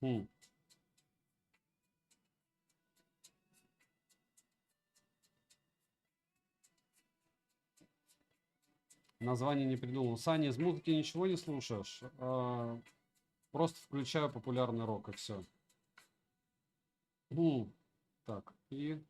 Хм. Название не придумал. Саня, из музыки ничего не слушаешь? Просто включаю популярный рок и все. Так, и...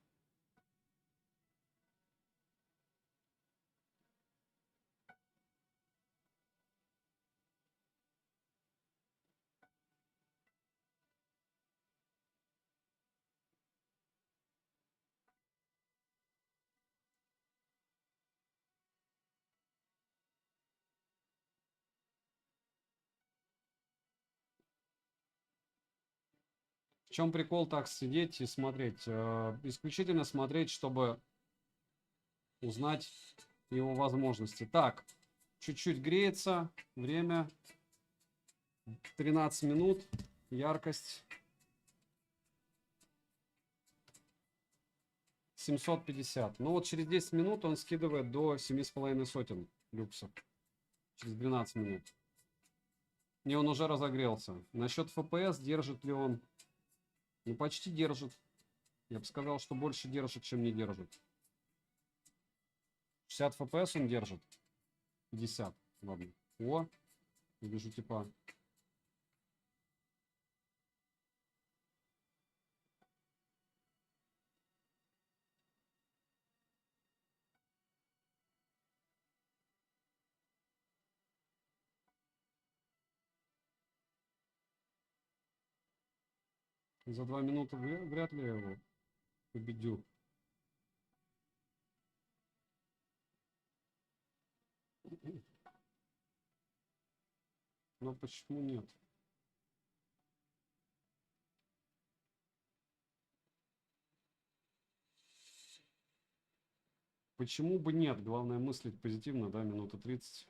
В чем прикол так сидеть и смотреть? Исключительно смотреть, чтобы узнать его возможности. Так, чуть-чуть греется. Время 13 минут. Яркость 750. Ну вот через 10 минут он скидывает до 7,5 сотен люксов. Через 12 минут. И он уже разогрелся. Насчет FPS, держит ли он? Ну, почти держит. Я бы сказал, что больше держит, чем не держит. 60 FPS он держит. 50. Ладно. О, вижу типа. За 2 минуты вряд ли я его победю. Но почему нет? Почему бы нет? Главное мыслить позитивно, да, минута 30.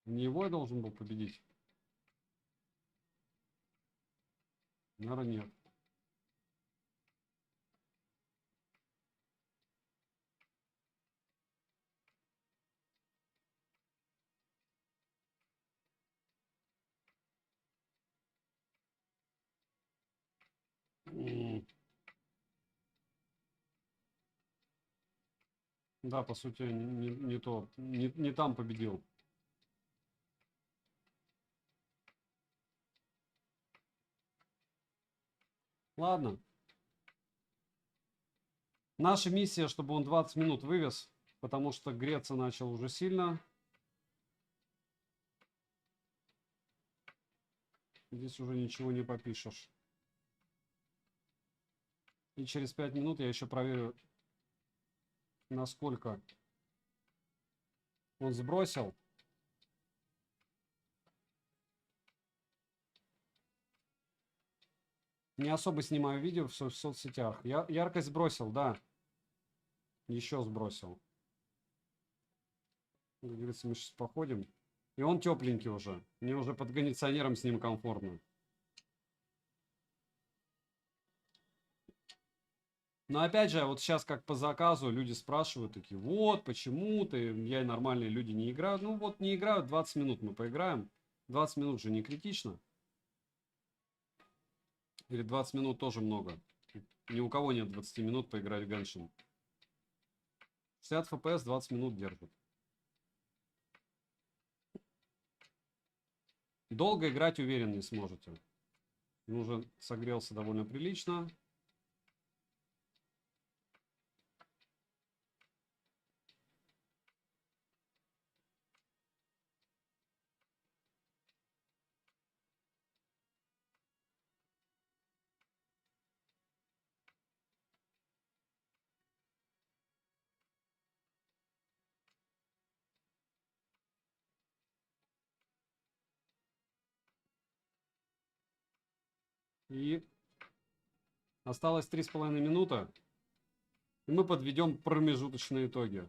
Не его я должен был победить? Наверное, нет. Да, по сути, не то, не там победил. Ладно. Наша миссия, чтобы он 20 минут вывез, потому что греться начал уже сильно. Здесь уже ничего не попишешь. И через 5 минут я еще проверю, насколько он сбросил. Не особо снимаю видео в соцсетях. Я яркость сбросил, да. Еще сбросил. Как говорится, мы сейчас походим. И он тепленький уже. Мне уже под кондиционером с ним комфортно. Но опять же, вот сейчас как по заказу люди спрашивают, такие, вот, почему ты, я и нормальные люди не играют. Ну вот не играют, 20 минут мы поиграем. 20 минут же не критично. Или 20 минут тоже много. Ни у кого нет 20 минут поиграть в Genshin. 60 FPS 20 минут держит. Долго играть уверен не сможете. Он уже согрелся довольно прилично. И осталось 3,5 минуты. И мы подведем промежуточные итоги.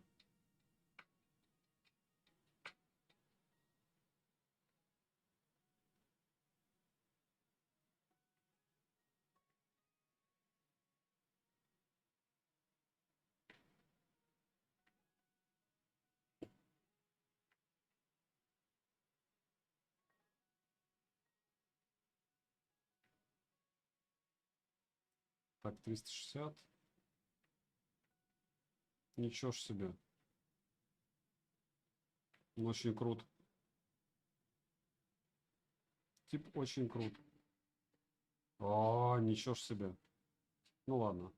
Так, 360. Ничего ж себе. Очень крут. Тип очень крут. О, ничего ж себе. Ну ладно.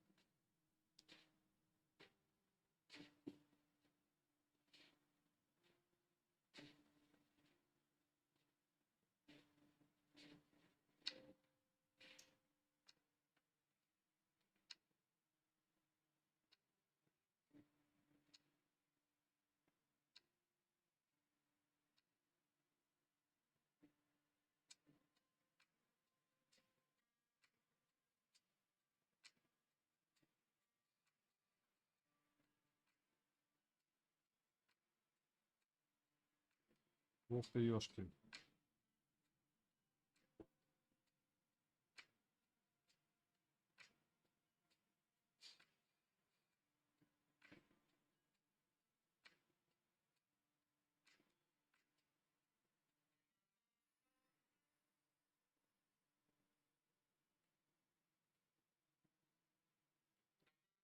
Ух ты, ёшки.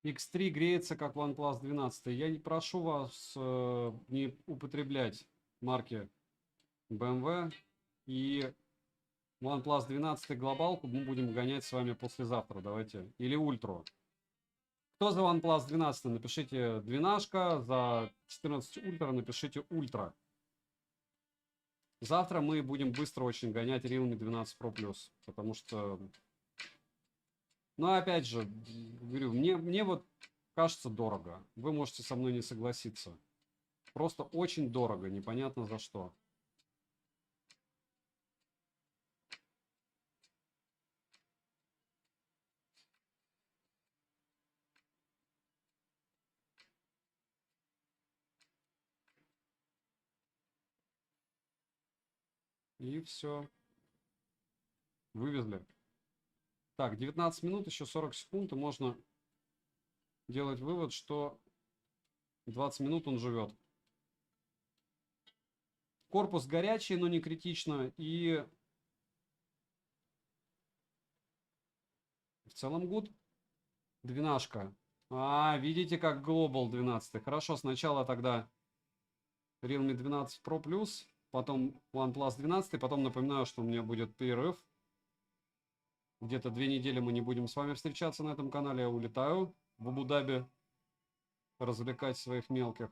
X3 греется как OnePlus 12. Я не прошу вас не употреблять марки BMW и OnePlus 12 глобалку мы будем гонять с вами послезавтра. Давайте. Или ультру. Кто за OnePlus 12? Напишите двенашка. За 14 ультра напишите ультра. Завтра мы будем быстро очень гонять Realme 12 Pro Plus. Потому что... Ну, опять же, говорю, мне вот кажется дорого. Вы можете со мной не согласиться. Просто очень дорого, непонятно за что. И все. Вывезли. Так, 19 минут, еще 40 секунд, и можно делать вывод, что 20 минут он живет. Корпус горячий, но не критично. И в целом гуд. Двенашка. Видите, как Global 12. Хорошо, сначала тогда Realme 12 Pro Plus, потом OnePlus 12, потом напоминаю, что у меня будет перерыв. Где-то 2 недели мы не будем с вами встречаться на этом канале. Я улетаю в Абу-Даби развлекать своих мелких.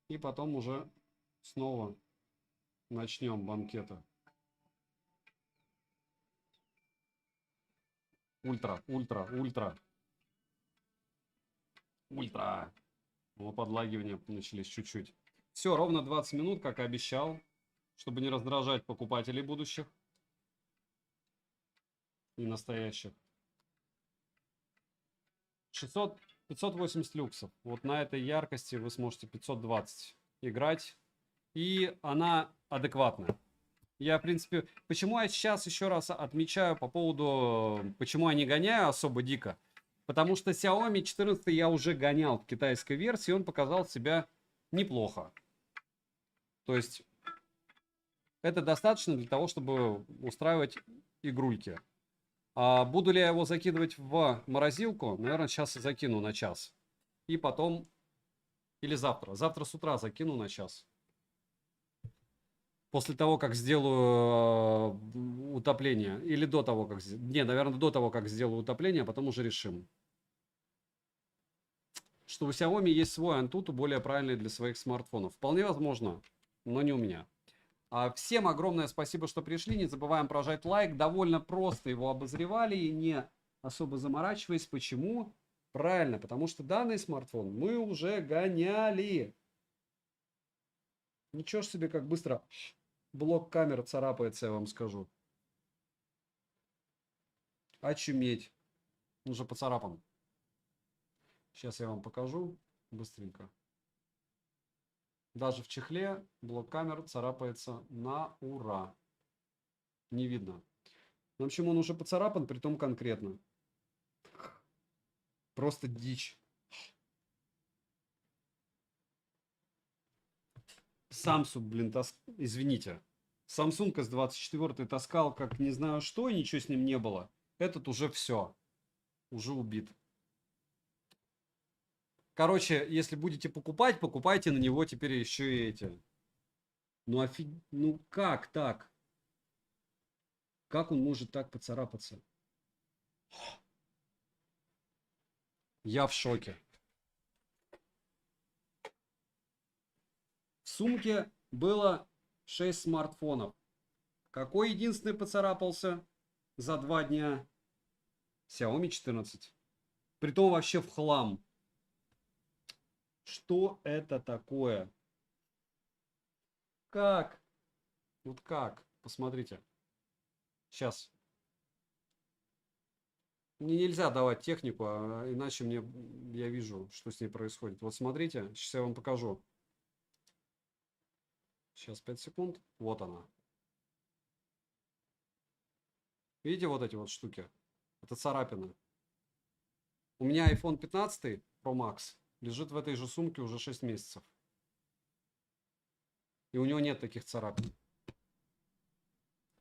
И потом уже снова начнем банкеты. Ультра, ультра, ультра. Ультра. Подлагивания начались чуть-чуть. Все, ровно 20 минут, как и обещал, чтобы не раздражать покупателей будущих и настоящих. 580 люксов. Вот на этой яркости вы сможете 520 играть. И она адекватная. Я, в принципе, почему я сейчас еще раз отмечаю по поводу, почему я не гоняю особо дико. Потому что Xiaomi 14 я уже гонял в китайской версии, он показал себя неплохо. То есть это достаточно для того, чтобы устраивать игрульки. А буду ли я его закидывать в морозилку? Наверное, сейчас закину на час. И потом, или завтра. Завтра с утра закину на час. После того, как сделаю утопление. Или до того, как... Не, наверное, до того, как сделаю утопление, а потом уже решим. Что у Xiaomi есть свой Antutu, более правильный для своих смартфонов. Вполне возможно, но не у меня. Всем огромное спасибо, что пришли. Не забываем прожать лайк. Довольно просто его обозревали и не особо заморачиваясь. Почему? Правильно, потому что данный смартфон мы уже гоняли. Ничего ж себе, как быстро блок камер царапается, я вам скажу. Очуметь. Уже поцарапан. Сейчас я вам покажу быстренько. Даже в чехле блок камер царапается на ура. Не видно. В общем, он уже поцарапан, притом конкретно. Просто дичь. Samsung, блин, извините. Samsung S24 таскал как не знаю что, и ничего с ним не было. Этот уже все. Уже убит. Короче, если будете покупать, покупайте на него теперь еще и эти. Ну как так? Как он может так поцарапаться? Я в шоке. В сумке было 6 смартфонов. Какой единственный поцарапался за 2 дня? Xiaomi 14. Притом вообще в хлам. Что это такое? Как? Вот как? Посмотрите. Сейчас. Мне нельзя давать технику, иначе я вижу, что с ней происходит. Вот смотрите, сейчас я вам покажу. Сейчас 5 секунд. Вот она. Видите вот эти вот штуки? Это царапины. У меня iPhone 15 Pro Max лежит в этой же сумке уже 6 месяцев. И у него нет таких царапин.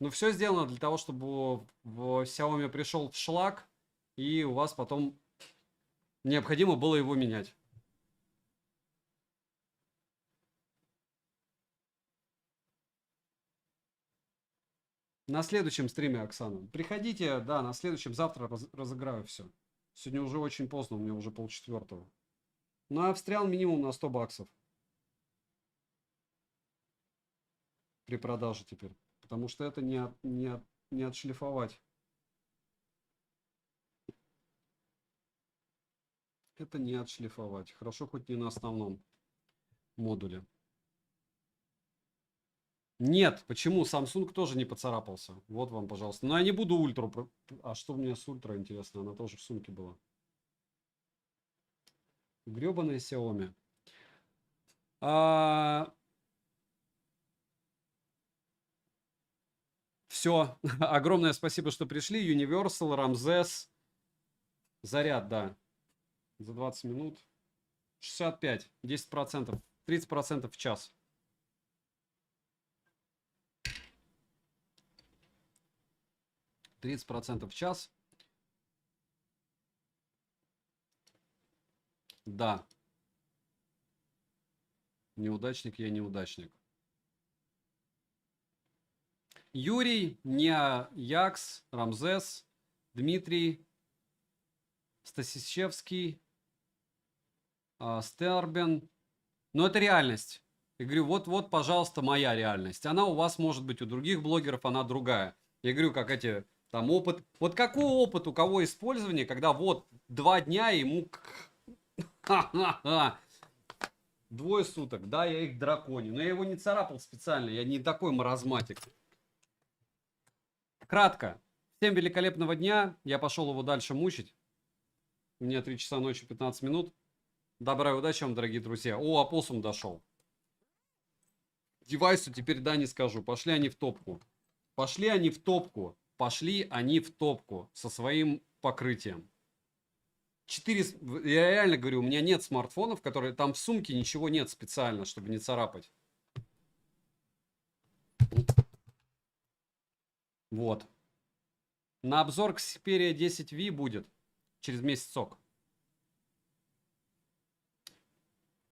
Но все сделано для того, чтобы в Xiaomi пришел в шлак, и у вас потом необходимо было его менять. На следующем стриме, Оксана. Приходите, да, на следующем, завтра разыграю все. Сегодня уже очень поздно, у меня уже 3:30. Ну, я встрял минимум на 100 баксов. При продаже теперь. Потому что это не отшлифовать. Это не отшлифовать. Хорошо, хоть не на основном модуле. Нет, почему? Samsung тоже не поцарапался. Вот вам, пожалуйста. Но я не буду ультру. А что у меня с ультра, интересно? Она тоже в сумке была. Гребаная Xiaomi. Все. Огромное спасибо, что пришли. Universal, Рамзес. Заряд, да. За 20 минут. 65. 10%. 30% в час. %30 в час. Да. Неудачник, я неудачник. Юрий, Якс, Рамзес, Дмитрий, Стасищевский, Стербен. Но это реальность. Я говорю, вот, пожалуйста, моя реальность. Она у вас может быть, у других блогеров она другая. Я говорю, как эти, там, опыт. Вот какой опыт у кого использования, когда вот 2 дня ему... Двое суток, да, я их драконю. Но я его не царапал специально, я не такой маразматик. Кратко. Всем великолепного дня. Я пошел его дальше мучить. У меня 3 часа ночи 15 минут. Добра и удачи вам, дорогие друзья. О, опоссум дошел. Девайсу теперь да не скажу. Пошли они в топку. Пошли они в топку. Пошли они в топку со своим покрытием. 4... Я реально говорю, у меня нет смартфонов, которые... Там в сумке ничего нет специально, чтобы не царапать. Вот. На обзор Xperia 10V будет через месяцок.